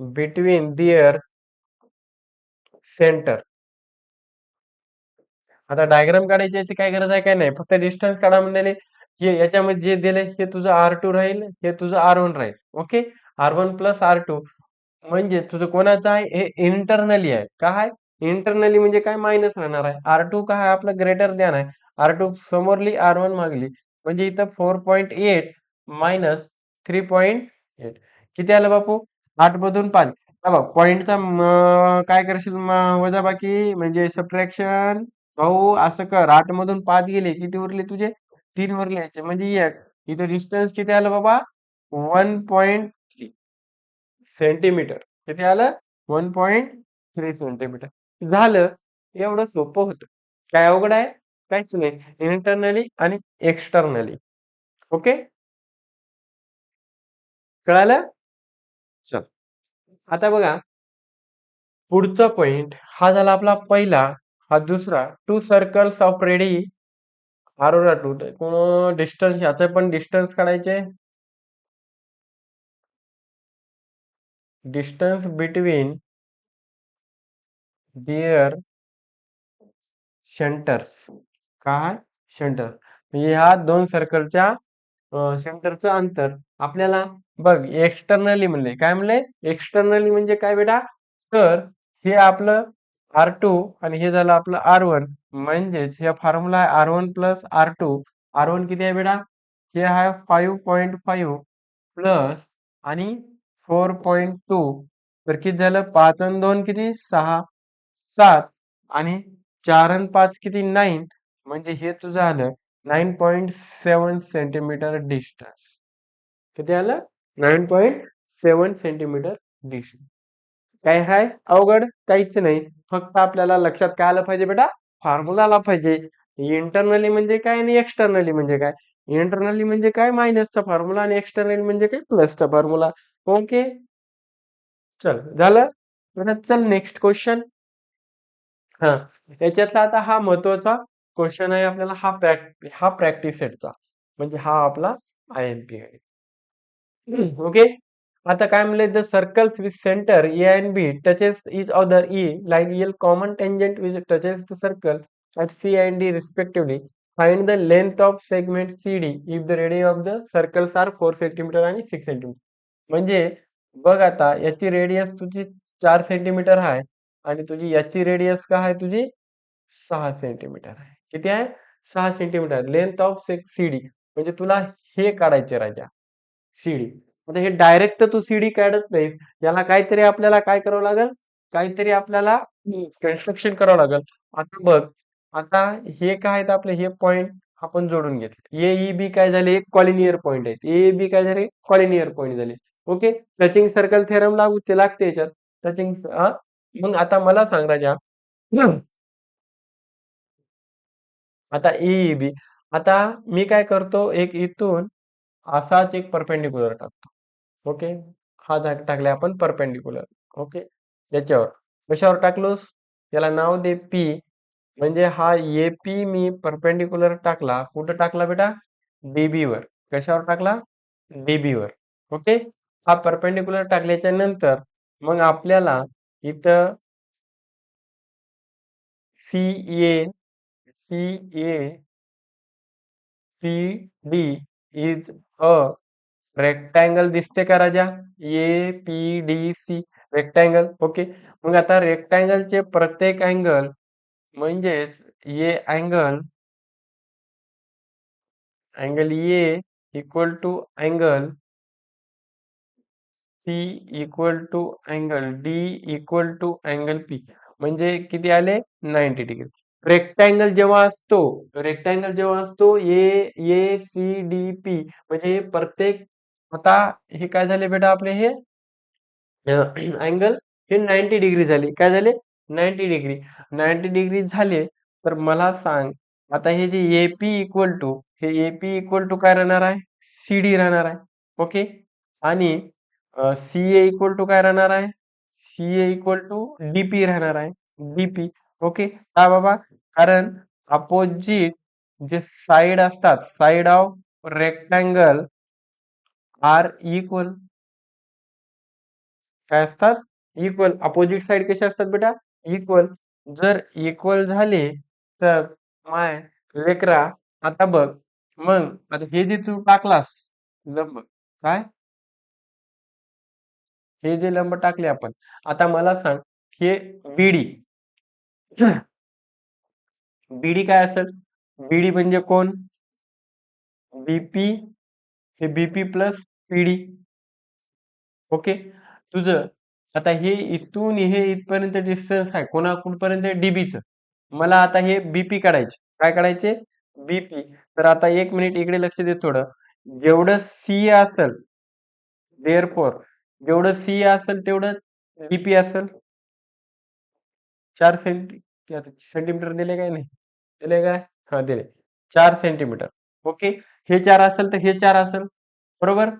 बिटवीन दिअर सेंटर. आता डायग्राम काढायची याची काय गरज आहे काय नाही फक्त डिस्टन्स काढा म्हणले हे याच्यामध्ये जे दिले हे तुझं R2 राहील हे तुझं R1 राहील. ओके. R1 प्लस R2 म्हणजे तुझं कोणाचं आहे हे इंटरनली आहे काय इंटरनली म्हणजे काय मायनस राहणार आहे R2 काय आहे आपलं ग्रेटर दॅन आहे R2 समोरली R1 मागली म्हणजे इथं 4.8 मायनस 3.8 किती आलं बापू 8 मधून 5. बघ पॉइंटचा काय करशील वजाबाकी म्हणजे सबट्रॅक्शन भाऊ असं कर 8 मधून 5 गेले किती उरले तुझे 3 उरले याचे म्हणजे एक इथं डिस्टन्स किती आलं बाबा 1.3 सेंटीमीटर. किती आलं 1.3 सेंटीमीटर. झालं एवढं सोपं होतं. काय अवघड आहे काहीच नाही इंटरनली आणि एक्सटर्नली. ओके कळालं. चल आता बघा पुढचा पॉइंट हा झाला आपला पहिला हा दुसरा टू सर्कल्स ऑफ रेडी अरोरा टू कोण डिस्टन्स याचे पण डिस्टन्स काढायचे डिस्टन्स बिटवीन देअर सेंटर्स काय सेंटर म्हणजे ह्या दोन सर्कलच्या सेंटरचं अंतर आपल्याला बघ एक्सटर्नली म्हणले काय म्हणले एक्सटर्नली म्हणजे काय बेटा तर हे आपलं R2 आणि हे झालं आपलं R1 म्हणजेच हे फॉर्म्युला आहे R1 प्लस R2 R1 किती आहे बेटा हे आहे 5.5 प्लस आणि 4.2 तर किती झालं 5 आणि 2 किती 6 7 आणि 4 आणि 5 किती 9 म्हणजे हे तुझं आलं 9.7 सेंटीमीटर डिस्टन्स. किती आलं 9.7 सेंटीमीटर डिस्टन्स. काय हाय अवघड काहीच नाही फक्त आपल्याला लक्षात काय आलं पाहिजे बेटा फॉर्म्युला आला पाहिजे. इंटरनली म्हणजे काय आणि एक्सटर्नली म्हणजे काय इंटरनली म्हणजे काय मायनसचा फॉर्म्युला आणि एक्सटर्नली म्हणजे काय प्लसचा फॉर्म्युला. ओके चल झालं बेटा चल नेक्स्ट क्वेश्चन. हा याच्यातला आता हा महत्वाचा क्वेश्चन आहे आपल्याला हा प्रॅक्टिस सेटचा म्हणजे हा आपला IMP आहे. ओके आता काय म्हणले the circles with centre A and B touches each other E line L common tangent which touches the circle at C and D respectively find the length of segment CD if the radius of the circles are 4 centimetre आणि 6 सेंटीमीटर. म्हणजे बघ आता याची रेडियस तुझी 4 सेंटीमीटर आहे आणि तुझी याची रेडियस काय आहे तुझी 6 सेंटीमीटर आहे. किती आहे? 6 सेंटीमीटर. लेंथ ऑफ CD म्हणजे तुला हे काढायचे राजा सीडी. म्हणजे हे डायरेक्ट तू सीडी काढत नाहीस. याला काहीतरी आपल्याला काय करावं लागेल? काहीतरी आपल्याला कन्स्ट्रक्शन करावं लागेल. आता बघ, आता हे काय आहेत आपले हे पॉइंट आपण जोडून घेतले. ए ई बी काय झाले? एक कॉलिनियर पॉइंट आहेत. ए बी काय झाले? कॉलिनियर पॉइंट झाले. ओके. टचिंग सर्कल थेरम ते लागते याच्यात. टचिंग मग आता मला सांग राजा. आता ए बी. आता मी काय करतो? एक इथून असाच एक परपेंडिक्युलर टाकतो. ओके. हा टाकलाय आपण परपेंडिक्युलर. ओके. याच्यावर कशावर टाकलोस? याला नाव दे पी. म्हणजे हा एपी मी परपेंडिक्युलर टाकला. कुठं टाकला बेटा? डीबी वर. कशावर टाकला? डीबी वर. ओके. हा परपेंडिक्युलर टाकल्याच्या नंतर मग आपल्याला इथं C A C A C D is a rectangle दिसते का राजा? A P D C rectangle. Okay. मग आता रेक्टँगलचे प्रत्येक अँगल म्हणजेच A angle A equal to angle C equal to angle D equal to angle P म्हणजे किती आले? 90 डिग्री. रेक्टँगल जेव्हा असतो A A C D P म्हणजे प्रत्येक आता हे काय झाले बेटा आपले हे अँगल हे 90 डिग्री झाले. काय झाले? 90 डिग्री. 90 डिग्री झाले तर मला सांग आता हे जे एपी इक्वल टू हे एपी इक्वल टू काय राहणार आहे? सीडी राहणार आहे. ओके. आणि सी ए इक्वल टू काय राहणार आहे? C A equal to DP राहणार आहे. डीपी. ओके. का बाबा? कारण अपोजिट जे साइड असतात side of rectangle are equal काय असतात? इक्वल. अपोजिट साइड कसे असतात बेटा? इक्वल. जर इक्वल झाले तर माय लेकरा आता बघ मग आता हे जे तू टाकलास लंब काय हे जे लंब टाकले आपण आता मला सांग हे बीडी बीडी काय असेल? बीडी म्हणजे कोण? बीपी हे बीपी प्लस पीडी. ओके. तुझं आता हे इथून हे इथपर्यंत डिस्टन्स आहे कोणाकुठपर्यंत डीबीचं. मला आता हे बीपी काढायचे. काय काढायचे? बीपी. तर आता एक मिनिट इकडे लक्ष दे थोडं. जेवढं सी असेल देअरफॉर जेवढं सी असेल तेवढं बीपी असेल. 4 सेंटीमीटर दिले काय नाही? दिले काय? हा दिले. 4 सेंटीमीटर. ओके. हे 4 असेल तर हे 4 असेल. बरोबर?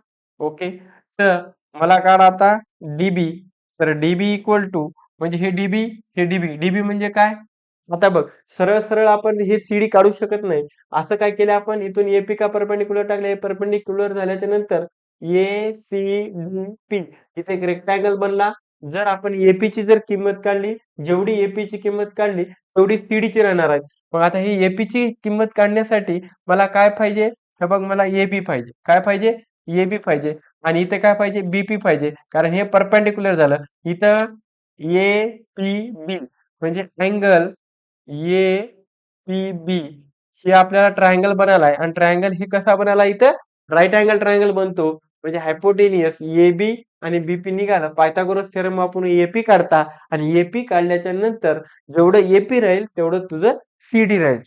ओके. तर मला काढ आता डीबी. तर डीबी इक्वल टू म्हणजे हे डीबी हे डीबी. डीबी म्हणजे काय? आता बघ सरळ सरळ आपण हे सीडी काढू शकत नाही. असं काय केलं आपण इथून एपी का परपेंडिक्युलर टाकले परपेंडिक्युलर झाल्याच्या नंतर ए सी डी पी इथे एक रेक्टँगल बनला. जर आपण एपी ची जर किंमत काढली जेवढी एपी ची किंमत काढली तेवढी सीडी ची राहणार आहे. मग आता ही एपी ची किंमत काढण्यासाठी मला काय पाहिजे? हे बघ मला एबी पाहिजे. काय पाहिजे? एबी पाहिजे. आणि इथे काय पाहिजे? बीपी पाहिजे. कारण हे परपेंडिक्युलर झालं. इथं ए पी बी म्हणजे अँगल ए पी बी हे आपल्याला ट्रायंगल बनायला आहे आणि ट्रायंगल हे कसा बनायला इथं राईट अँगल ट्रायंगल बनतो. म्हणजे हायपोटेनियस एबी आणि बीपी निघाला. पायथागोरस थेरम वापरून एपी काढता आणि एपी काढल्याच्या नंतर जेवढं एपी राहील तेवढं तुझं सीडी राहील.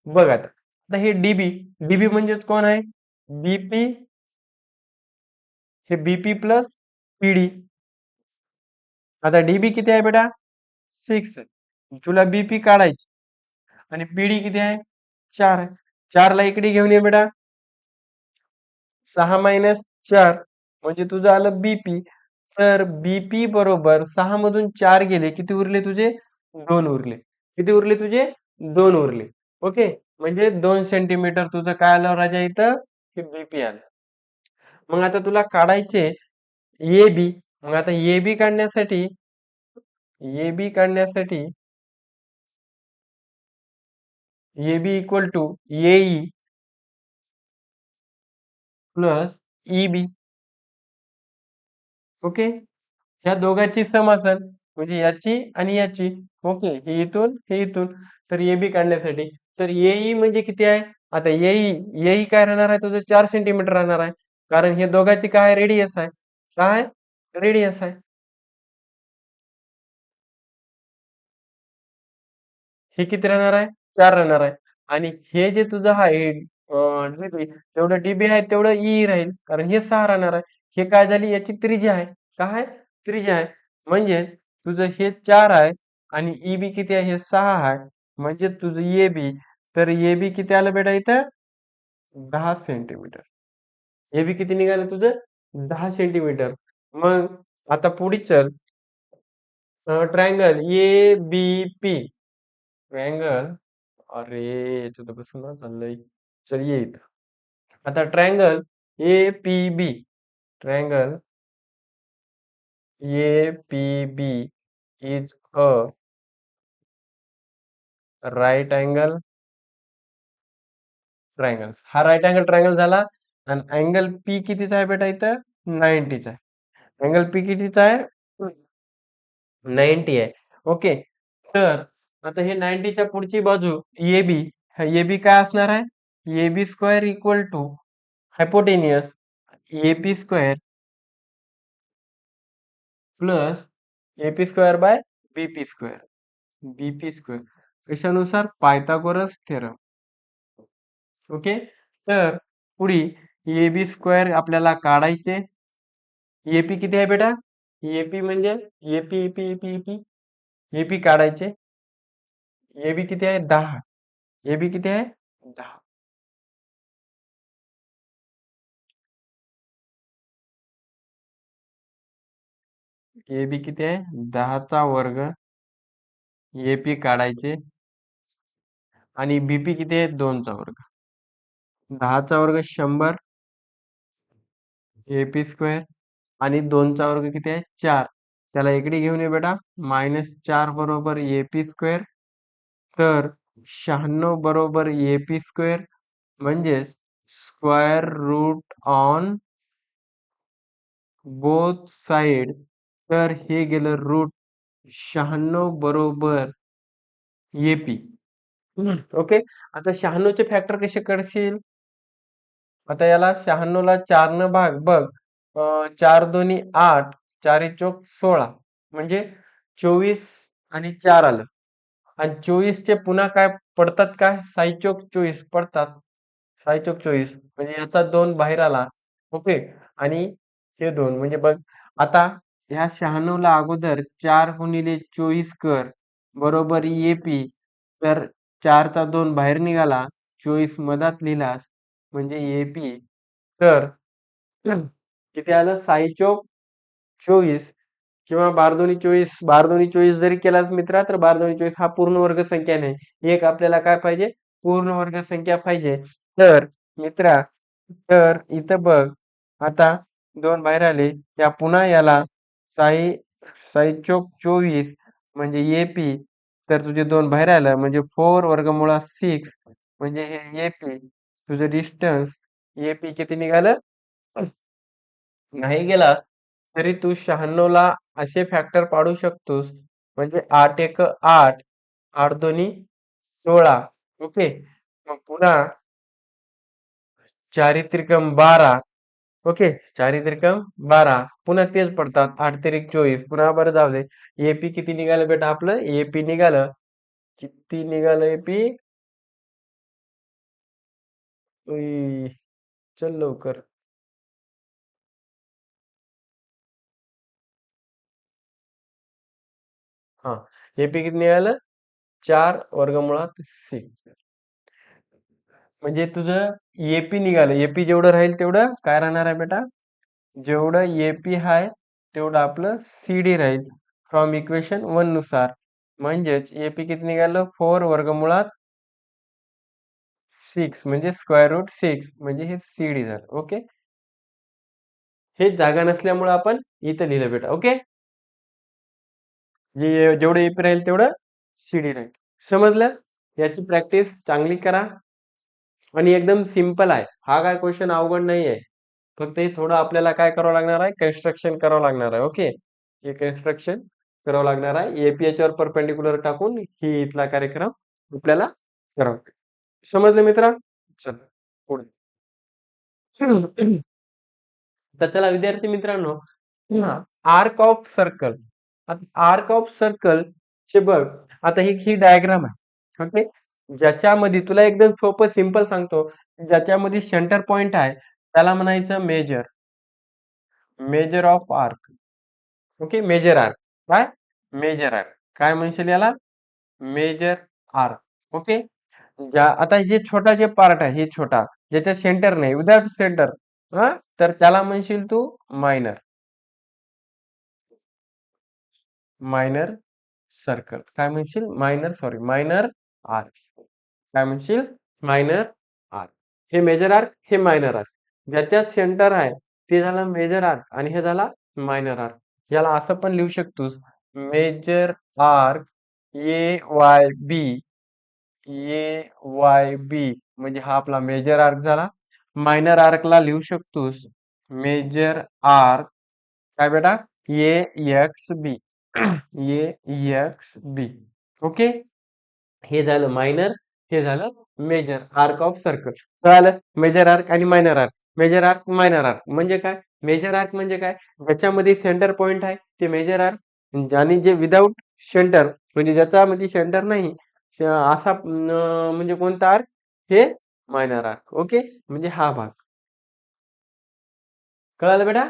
बघ आता हे डीबी. डीबी म्हणजेच कोण आहे? बीपी हे बीपी प्लस पीडी. आता डीबी किती आहे बेटा? 6 आहे. तुला बीपी काढायची आणि पीडी किती आहे? 4 आहे. 4 ला इकडे घेऊन ये बेटा. 6 मायनस 4 म्हणजे तुझं आलं बीपी. तर बीपी बरोबर 6 मधून 4 गेले किती उरले तुझे? 2 उरले. किती उरले तुझे? 2 उरले. ओके. म्हणजे 2 सेंटीमीटर तुझं काय आलं राजा इथं? हे बीपी आलं. मग आता तुला काढायचे ए बी. मग आता ए बी काढण्यासाठी A B equal to AE plus E B. Okay, ह्या दोघांची सम असेल म्हणजे याची आणि याची. ओके, हे इथून हे इथून. तर ए बी काढण्यासाठी तर एई म्हणजे किती आहे? आता एई एई काय राहणार आहे तुझं 4 सेंटीमीटर राहणार आहे. कारण हे दोघांची काय रेडियस आहे. काय रेडियस आहे. हे किती राहणार आहे? 4 राहणार आहे. आणि हे जे तुझं आहे डीबी, तेवढं डीबी आहे तेवढं ई राहील. कारण हे 6 राहणार आहे. हे काय झाली याची त्रिज्या आहे. काय त्रिज्या आहे. म्हणजेच तुझं हे 4 आहे आणि ईबी किती आहे? हे 6 आहे. म्हणजे तुझं एबी, तर एबी किती आलं बेटा इथं? 10 सेंटीमीटर. एबी किती निघालं तुझं? 10 सेंटीमीटर. मग आता पुढे चल. Triangle A B P. Triangle, अरे याचं तर बसून ना चाललंय. चल ये इथं. आता triangle A P B. Triangle A P B is a right angle triangle. हा राईट अँगल ट्रायंगल झाला. आणि अँगल पी कितीचा आहे बेटा इथं? 90चा आहे. अँगल पी कितीचा आहे? 90 आहे. ओके, तर आता हे 90च्या पुढची बाजू ए बी. हा ए बी काय असणार आहे? A B square equal to hypotenuse A P square plus A P square by B P square. B P square कशानुसार? Pythagoras theorem. ओके, तर पुढे ए बी स्क्वेअर आपल्याला काढायचे. एपी किती आहे बेटा? एपी म्हणजे AP AP AP AP AP काढायचे. एबी किती आहे? 10. एबी किती आहे? 10. एबी किती आहे? 10चा वर्ग. एपी काढायचे आणि बीपी किती आहे? 2चा वर्ग. 10चा वर्ग 100 एपी स्क्वेअर आणि 2चा वर्ग किती आहे? 4. त्याला इकडे घेऊन ये बेटा. -4 बरोबर एपी स्क्वेअर. तर 96 बरोबर एपी स्क्वेअर म्हणजेच square root on both side. तर हे गेलं रूट 96 बरोबर एपी. ओके, आता 96 चे फॅक्टर कसे करशील? आता याला 96 ला 4 न भाग बघ. 4 दोन्ही 8, 4 चोक 16 म्हणजे 24 आणि 4 आलं. आणि 24 चे पुन्हा काय पडतात? काय 6 चोक 24 पडतात. 6 चोक 24 म्हणजे याचा 2 बाहेर आला. ओके, आणि हे 2 म्हणजे बघ. आता ह्या 96 ला अगोदर 4 गुणिले 24 कर बरोबर एपी. तर 4चा 2 बाहेर निघाला, 24 मधात लिहिलास म्हणजे एपी. तर किती आलं? 6 चोक 24 किंवा 12 दोन्ही 24. 12 दोन्ही 24 जरी केलास मित्रा तर 12 दोन्ही 24 हा पूर्ण वर्ग संख्या नाही. एक आपल्याला काय पाहिजे? पूर्ण वर्ग संख्या पाहिजे. तर मित्रा, तर इथं बघ. आता 2 बाहेर आले. या पुन्हा याला 6 6 चोक 24 म्हणजे एपी. तर तुझे 2 बाहेर आलं म्हणजे 4 वर्गमुळात 6 म्हणजे हे एपी. तुझं डिस्टन्स एपी किती निघालं? नाही गेलास तरी तू 96 ला असे फॅक्टर पाडू शकतोस. म्हणजे 8 एक 8, 8 दोन्ही 16. ओके, मग पुन्हा 4 त्रिकम 12. ओके, 4 त्रिकम 12 पुन्हा तेच पडतात. 8 त्रिक 24 पुन्हा बरं जाऊ दे. एपी किती निघालं बेटा आपलं? एपी निघालं. किती निघालं एपी? उई, चल लवकर. हा, एपी किती निघालं? 4 वर्गमुळात 6. म्हणजे तुझं एपी निघालं. एपी जेवढं राहील तेवढं काय राहणार आहे बेटा? जेवढं एपी आहे तेवढं आपलं सीडी राहील फ्रॉम इक्वेशन 1 नुसार. म्हणजेच एपी किती निघालं? 4 वर्गमुळात 6 म्हणजे स्क्वेअर रूट 6 म्हणजे हे सीडी झालं. ओके, हे जागा नसल्यामुळे आपण इथं लिहिलं बेटा. ओके, जेवढं एपी राहील तेवढं सीडी राहील. समजलं? याची प्रॅक्टिस चांगली करा आणि एकदम सिंपल आहे. हा काय क्वेश्चन अवघड नाही आहे. फक्त हे थोडं आपल्याला काय करावं लागणार आहे? कन्स्ट्रक्शन करावं लागणार आहे. ओके. हे कन्स्ट्रक्शन करावं लागणार आहे. एपीएच वर परपेंडिक्युलर टाकून ही इथला कार्यक्रम आपल्याला करावा. समजलं मित्रा? चला पुढे. तर चला विद्यार्थी मित्रांनो, आर्क ऑफ सर्कल. आता आर्क ऑफ सर्कल चे बघ, आता ही डायग्राम आहे. ओके. ज्याच्यामध्ये तुला एकदम सोपं सिंपल सांगतो, ज्याच्यामध्ये सेंटर पॉइंट आहे त्याला म्हणायचं major. Major of arc. Okay. Major arc. काय? Major arc. काय म्हणशील याला? Major arc. ओके. आता हे छोटा जे पार्ट आहे, हे छोटा ज्याच्या सेंटर नाही, विदाउट सेंटर, हा, तर त्याला म्हणशील तू मायनर. Minor circle. काय म्हणशील? Minor, sorry, minor arc. काय म्हणशील? Minor arc. हे मेजर आर्क, हे मायनर आर्क. ज्याच्यात सेंटर आहे ते झालं मेजर आर्क आणि हे झाला मायनर आर्क. याला असं पण लिहू शकतोस, major arc A Y B. A Y B म्हणजे हा आपला मेजर आर्क झाला. मायनर आर्कला लिहू शकतोस मेजर आर्क, काय बेटा? A X B. A X B. Okay. हे झालं मायनर, हे झालं मेजर आर्क ऑफ सर्कल. कळालं? मेजर आर्क आणि minor arc. Major arc, minor arc म्हणजे काय? मेजर आर्क म्हणजे काय? ज्याच्यामध्ये सेंटर पॉइंट आहे ते मेजर आर्क, आणि जे विदाउट सेंटर म्हणजे ज्याच्यामध्ये सेंटर नाही असा म्हणजे कोणता आर्क? हे मायनर आर्क. ओके. म्हणजे हा भाग. कळालं बेटा?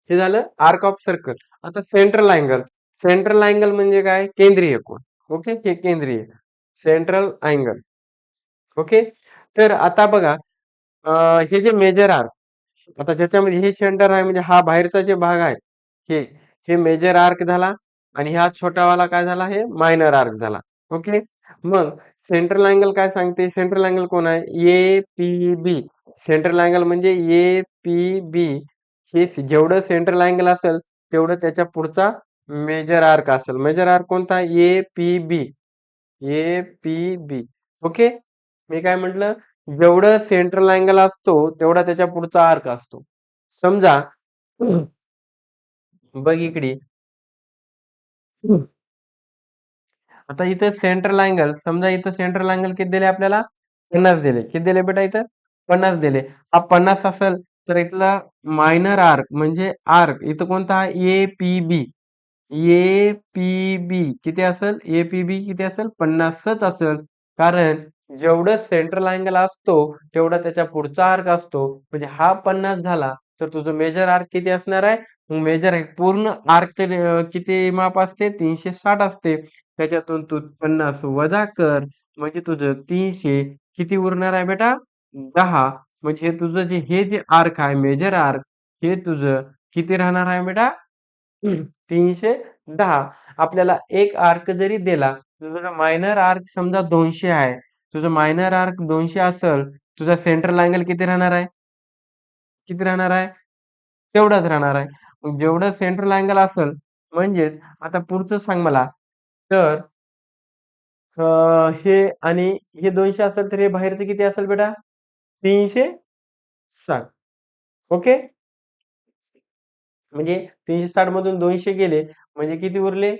हे झालं आर्क ऑफ सर्कल. आता सेंट्रल अँगल. सेंट्रल अँगल म्हणजे काय? केंद्रीय कोन. ओके. हे केंद्रीय सेंट्रल अँगल. ओके. तर आता बघा, हे जे मेजर आर्क, आता ज्याच्यामध्ये हे सेंटर आहे म्हणजे हा बाहेरचा जे भाग आहे, हे हे मेजर आर्क झाला आणि हा छोटावाला काय झाला? हे मायनर आर्क झाला. ओके. मग सेंट्रल अँगल काय सांगते? सेंट्रल अँगल कोण आहे? A P B. Central angle म्हणजे ए पी बी. हे जेवढं सेंट्रल अँगल असेल तेवढं त्याच्या पुढचा मेजर आर्क असेल. मेजर आर्क कोणता? A P B. A P B. Okay. मी काय म्हटलं? जेवढं सेंट्रल अँगल असतो तेवढा त्याच्या पुढचा आर्क असतो. समजा बघ इकडे, आता इथं सेंट्रल अँगल, समजा इथं सेंट्रल अँगल किती दिले आपल्याला? 50 दिले. किती दिले बेटा इथं? 50 दिले. हा 50 असेल तर इथला मायनर आर्क म्हणजे आर्क इथं कोणता? A P B. A P बी किती असेल? ए पी बी किती असेल? 50च असेल. कारण जेवढं सेंट्रल अँगल असतो तेवढा त्याच्या पुढचा आर्क असतो. म्हणजे हा 50 झाला तर तुझं मेजर आर्क किती असणार आहे? मेजर पूर्ण आर्कचे किती माप असते? 360 असते. त्याच्यातून तू 50 वजा कर म्हणजे तुझं 300 किती उरणार आहे बेटा? 10. म्हणजे हे तुझं हे जे आर्क आहे मेजर आर्क, हे तुझं किती राहणार आहे बेटा? 310. आपल्याला एक आर्क जरी दिला, तुझा मायनर आर्क समजा 200 आहे. तुझं मायनर आर्क 200 असेल, तुझा सेंट्रल अँगल किती राहणार आहे? किती राहणार आहे? तेवढाच राहणार आहे. मग जेवढं सेंट्रल अँगल असेल म्हणजेच आता पुढचं सांग मला. तर हे आणि हे 200 असेल तर हे बाहेरचं किती असेल बेटा? 360. ओके. म्हणजे 360 मधून 200 गेले म्हणजे किती उरले?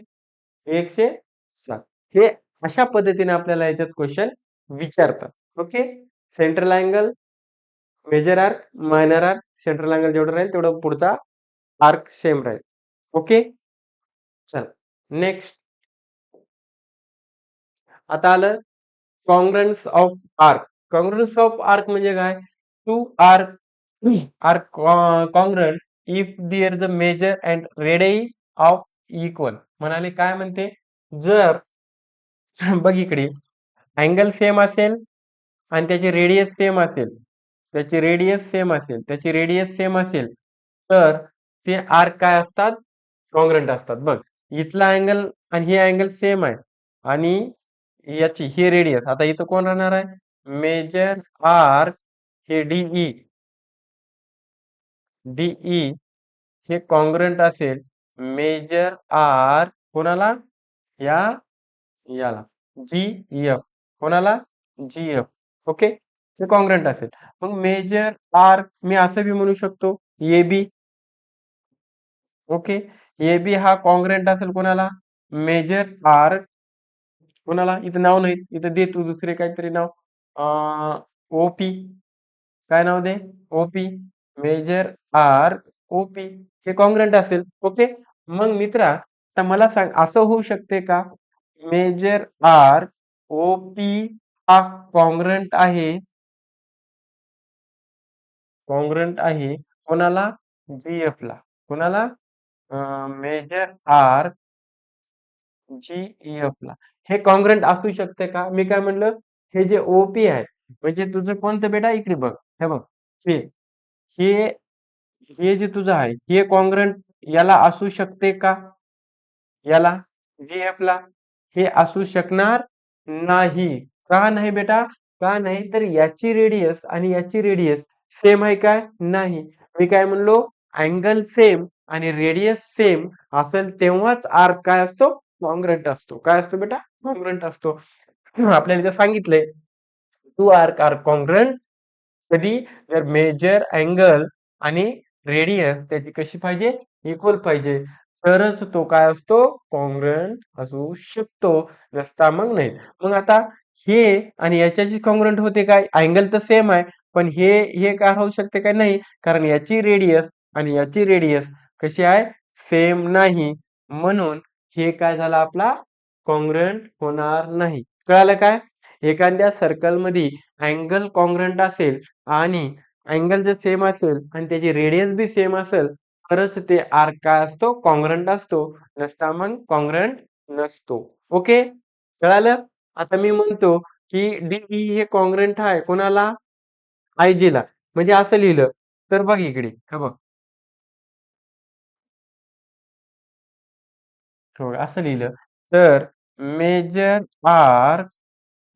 107. हे अशा पद्धतीने आपल्याला याच्यात क्वेश्चन विचारतात. Okay. Central angle, major arc, minor arc. Central angle जेवढं राहील तेवढं पुढचा आर्क सेम राहील. ओके. चल नेक्स्ट. आता आलं congruence of arc. Congruence of arc म्हणजे काय? Two arc are congruent if their the major and radius of equal. म्हणाले काय म्हणते? जर बघ इकडे अँगल सेम असेल आणि त्याची रेडियस सेम असेल, त्याची रेडियस सेम असेल, तर ते आर्क काय असतात? कॉंग्रुएंट असतात. बघ इथला अँगल आणि हे अँगल सेम आहे आणि याची ही रेडियस, आता इथं कोण राहणार आहे? Major arc. हे डीई, डीई हे कॉंग्रुएंट असेल मेजर आर्क कोणाला? या याला जी एफ. कोणाला? GF. ओके, हे कॉन्ग्रंट असेल. मग मेजर आर्क मी असं बी म्हणू शकतो AB. ओके, AB हा कॉन्ग्रंट असेल कोणाला? Major arc. कोणाला? इथं नाव नाही, इथं दे तू दुसरे काहीतरी नाव. OP. काय नाव दे? OP. मेजर आर्क OP हे कॉन्ग्रंट असेल. ओके, मग मित्रा आता मला सांग, असं होऊ शकते का मेजर आर्क OP हा कॉन्ग्रंट आहे कोणाला? GF ला. कोणाला? मेजर आर्क GEF ला. हे कॉन्ग्रंट असू शकते का? मी काय म्हणलं, हे जे OP आहे म्हणजे तुझं कोणतं बेटा, इकडे बघ, हे बघ, हे हे हे जे तुझं आहे हे कॉन्ग्रंट याला असू शकते का? याला, GF ला हे असू शकणार नाही. का नाही बेटा? का नाही? तर याची रेडियस आणि याची रेडियस सेम आहे काय? नाही. मी काय म्हणलो, अँगल सेम आणि रेडियस सेम असेल तेव्हाच आर्क काय असतो? कॉन्ग्रंट असतो. काय असतो बेटा? कॉन्ग्रंट असतो. आपल्याला इथे सांगितलंय, टू आर्क आर कॉन्ग्रंट कधी? जर मेजर अँगल आणि रेडियस त्याची कशी पाहिजे? इक्वल पाहिजे, तरच तो काय असतो? कॉन्ग्रंट असू शकतो, नसता मग नाही. मग आता हे आणि याच्याशी कॉन्ग्रंट होते काय? अँगल तर सेम आहे, पण हे काय होऊ शकते काय? नाही, कारण याची रेडियस आणि याची रेडियस कशी आहे? सेम नाही, म्हणून हे काय झालं आपला? कॉन्ग्रंट होणार नाही. कळालं काय? एखाद्या सर्कल मध्ये अँगल कॉन्ग्रंट असेल आणि अँगल जर सेम असेल आणि त्याची रेडियस बी सेम असेल, तरच ते आर्क काय असतो? कॉन्ग्रंट असतो, नसता मग कॉन्ग्रंट नसतो. ओके, कळालं? आता मी म्हणतो की DE हे कॉन्ग्रंट आहे कोणाला? IG ला. म्हणजे असं लिहिलं तर बघ इकडे, हे बघ, हो, असं लिहिलं तर मेजर आर्क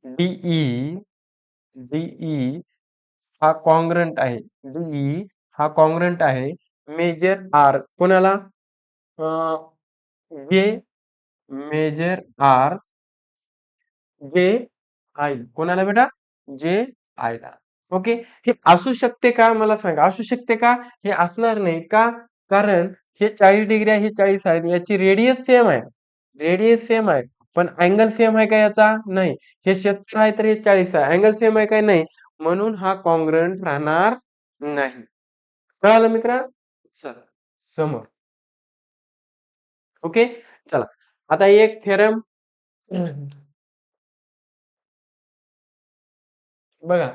DE DE हा कॉन्ग्रंट आहे. DE हा कॉन्ग्रंट आहे मेजर आर्क कोणाला? जे मेजर आर्क जे आय. कोणाला बेटा? जे आयला. ओके, हे असू शकते का? मला सांगा, असू शकते का? हे असणार नाही का? कारण हे 40 डिग्री आहे, हे 40 आहे, याची रेडियस सेम आहे. रेडियस सेम आहे, पण अँगल सेम आहे का याचा? नाही. हे 70 आहे तर हे 40 आहे, अँगल सेम आहे काय? नाही, म्हणून हा कॉन्ग्रंट राहणार नाही. कळालं मित्रा? चला समोर. ओके, चला आता एक थेरम बघा.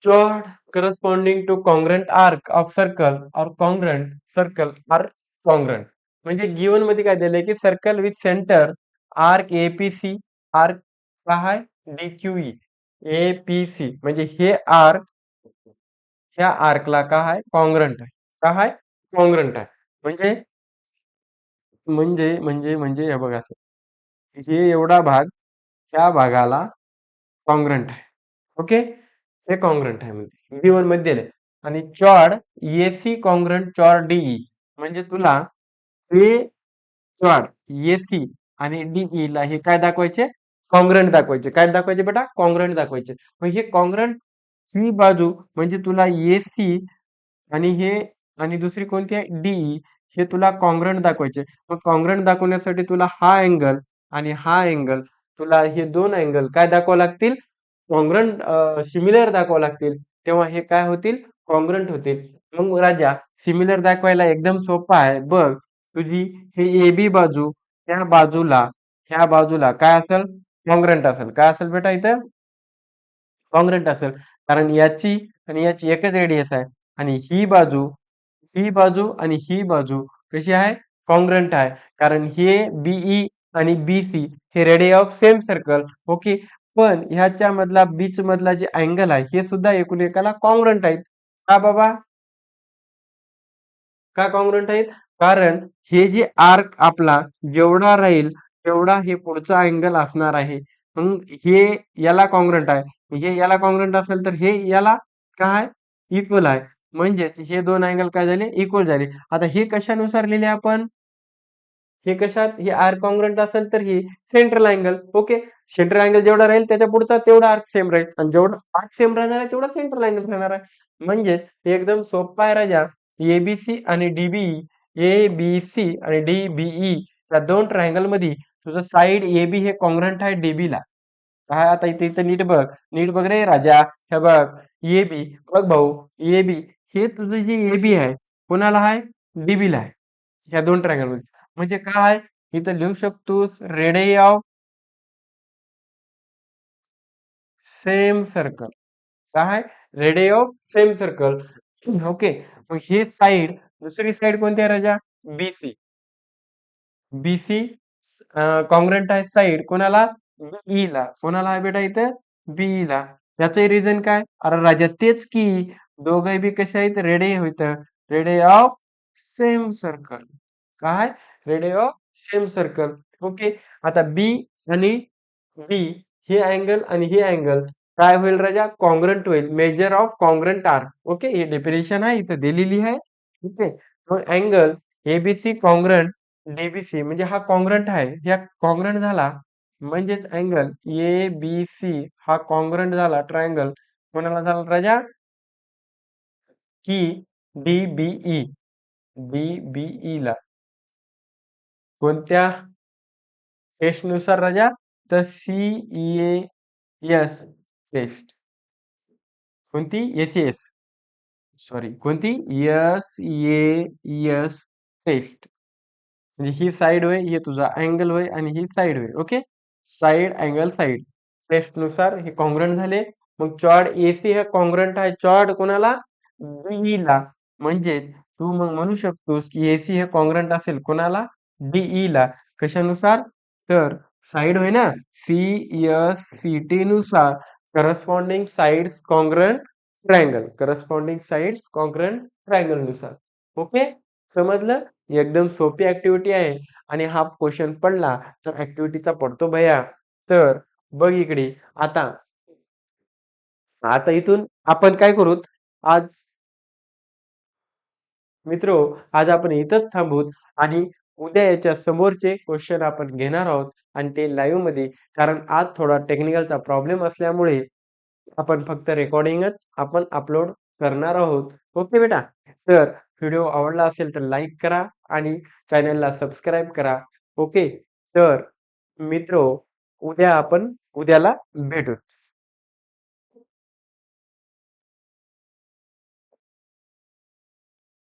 Chord corresponding to congruent arc of circle or congruent circle are congruent. म्हणजे गिवन मध्ये काय दिलंय की circle with centre arc APC, arc काय आहे? DQE. APC म्हणजे हे आर्क ह्या आर्कला काय आहे? कॉन्ग्रंट आहे. काय आहे? कॉन्ग्रंट आहे. म्हणजे म्हणजे हे बघा, असं हे एवढा भाग ह्या भागाला कॉन्ग्रंट आहे. ओके, हे कॉन्ग्रंट आहे म्हणजे गिवन मध्ये दिले. आणि चॉड AC कॉन्ग्रंट चॉड DE म्हणजे तुला हे चॉड AC आणि DE ला हे काय दाखवायचे? कॉन्ग्रंट दाखवायचे. काय दाखवायचे बेटा? कॉन्ग्रंट दाखवायचे. मग हे कॉन्ग्रंट ही बाजू म्हणजे तुला AC आणि हे आणि दुसरी कोणती आहे? DE, हे तुला कॉन्ग्रंट दाखवायचे. मग कॉन्ग्रंट दाखवण्यासाठी तुला हा अँगल आणि हा अँगल, तुला हे दोन अँगल काय दाखवावं लागतील? कॉन्ग्रंट सिमिलर दाखवावं लागतील, तेव्हा हे काय होतील? कॉन्ग्रंट होतील. मग राजा, सिमिलर दाखवायला एकदम सोपं आहे बघ. तुझी हे AB बाजू ह्या बाजूला काय असेल? कॉन्ग्रंट असेल. काय असेल बेटा इथं? कॉन्ग्रंट असेल, कारण याची आणि याची एकच रेडियस आहे. आणि ही बाजू आणि ही बाजू कशी आहे? कॉन्ग्रंट आहे, कारण हे BE आणि BC हे radius of same circle. Okay, पण ह्याच्या मधला बीच मधला जे अँगल आहे हे सुद्धा एकूण एकाला कॉन्ग्रंट आहेत. का बाबा? का कॉन्ग्रंट आहेत? कारण हे जे आर्क आपला जेवढा राहील तेवढा हे पुढचा अँगल असणार आहे. मग हे याला कॉन्ग्रंट आहे, हे याला कॉन्ग्रंट असेल तर हे याला काय? इक्वल आहे. म्हणजेच हे दोन अँगल काय झाले? इक्वल झाले. आता हे कशानुसार लिहिले आपण? हे कशात हे आर्क कॉन्ग्रंट असेल तर ही central angle. Okay. Central angle जेवढा राहील त्याच्या पुढचा तेवढा आर्क सेम राहील आणि जेवढा आर्क सेम राहणार आहे तेवढा सेंट्रल अँगल राहणार आहे. म्हणजे हे एकदम सोपं आहे राजा. एबीसी आणि डीबीई, एबीसी आणि डीबीई या दोन ट्रायंगल मध्ये तुझं साइड एबी हे कॉन्ग्रंट आहे डीबी ला. काय आता इथे इथं नीट बघ रे राजा. हे बघ एबी, बघ भाऊ एबी हे तुझं जे एबी आहे कोणाला आहे? डीबी ला आहे. ह्या दोन ट्रायंगल मध्ये. म्हणजे काय? इथं लिहू शकतोस रेडियस ऑफ सेम सर्कल. काय? Radius of same circle. Okay. मग हे साइड दुसरी साइड कोणती आहे राजा? बीसी. बीसी कॉन्ग्रंट आहे साइड कोणाला? बीई ला. कोणाला आहे बेटा इथं? बीई ला. याचं रिझन काय? अरे राजा तेच की दोघे बी कसे आहेत? रेडे होत. रेडे ऑफ सेम सर्कल. काय? रेडे ऑफ सेम सर्कल. ओके. आता बी आणि बी हे अँगल आणि हे अँगल काय होईल राजा? कॉन्ग्रंट होईल. Measure of congruent arc. Okay. हे डेफिनेशन आहे इथं दिलेली आहे. ओके. मग अँगल एबीसी कॉन्ग्रंट डीबीसी म्हणजे हा कॉन्ग्रंट आहे. या कॉन्ग्रंट झाला म्हणजेच अँगल ए बी सी हा कॉन्ग्रंट झाला ट्रायंगल कोणाला झाला राजा? की डीबीई. डीबीई ला. कोणत्या टेस्ट नुसार राजा? तर CES टेस्ट. कोणती? एसीएस. सॉरी कोणती? SES test. म्हणजे ही साइड होय, हे तुझा अँगल होय आणि ही साइड होय. Okay. Side angle side test नुसार हे कॉन्ग्रंट झाले. मग चॉड एसी हे कॉन्ग्रंट आहे चॉड कोणाला? बीई ला. म्हणजे तू मग म्हणू शकतोस की एसी हे कॉन्ग्रंट असेल कोणाला? डीई ला. कशानुसार? तर साइड होय ना CSCT नुसार corresponding sides congruent triangle. Corresponding sides congruent triangle नुसार. ओके. समजलं? एकदम सोपी ऍक्टिव्हिटी आहे आणि हा क्वेश्चन पडला तर ऍक्टिव्हिटीचा पडतो भया. तर बघ इकडे आता आता इथून आपण काय करू आज मित्रो, आज आपण इथंच थांबूत आणि उद्या याच्या समोरचे क्वेश्चन आपण घेणार आहोत आणि ते लाईव्ह मध्ये. कारण आज थोडा टेक्निकलचा प्रॉब्लेम असल्यामुळे आपण फक्त रेकॉर्डिंगच आपण अपलोड करणार आहोत. ओके बेटा. तर व्हिडिओ आवडला असेल तर लाईक करा आणि चॅनलला सबस्क्राईब करा. ओके. तर मित्रो, उद्या आपण उद्याला भेटू.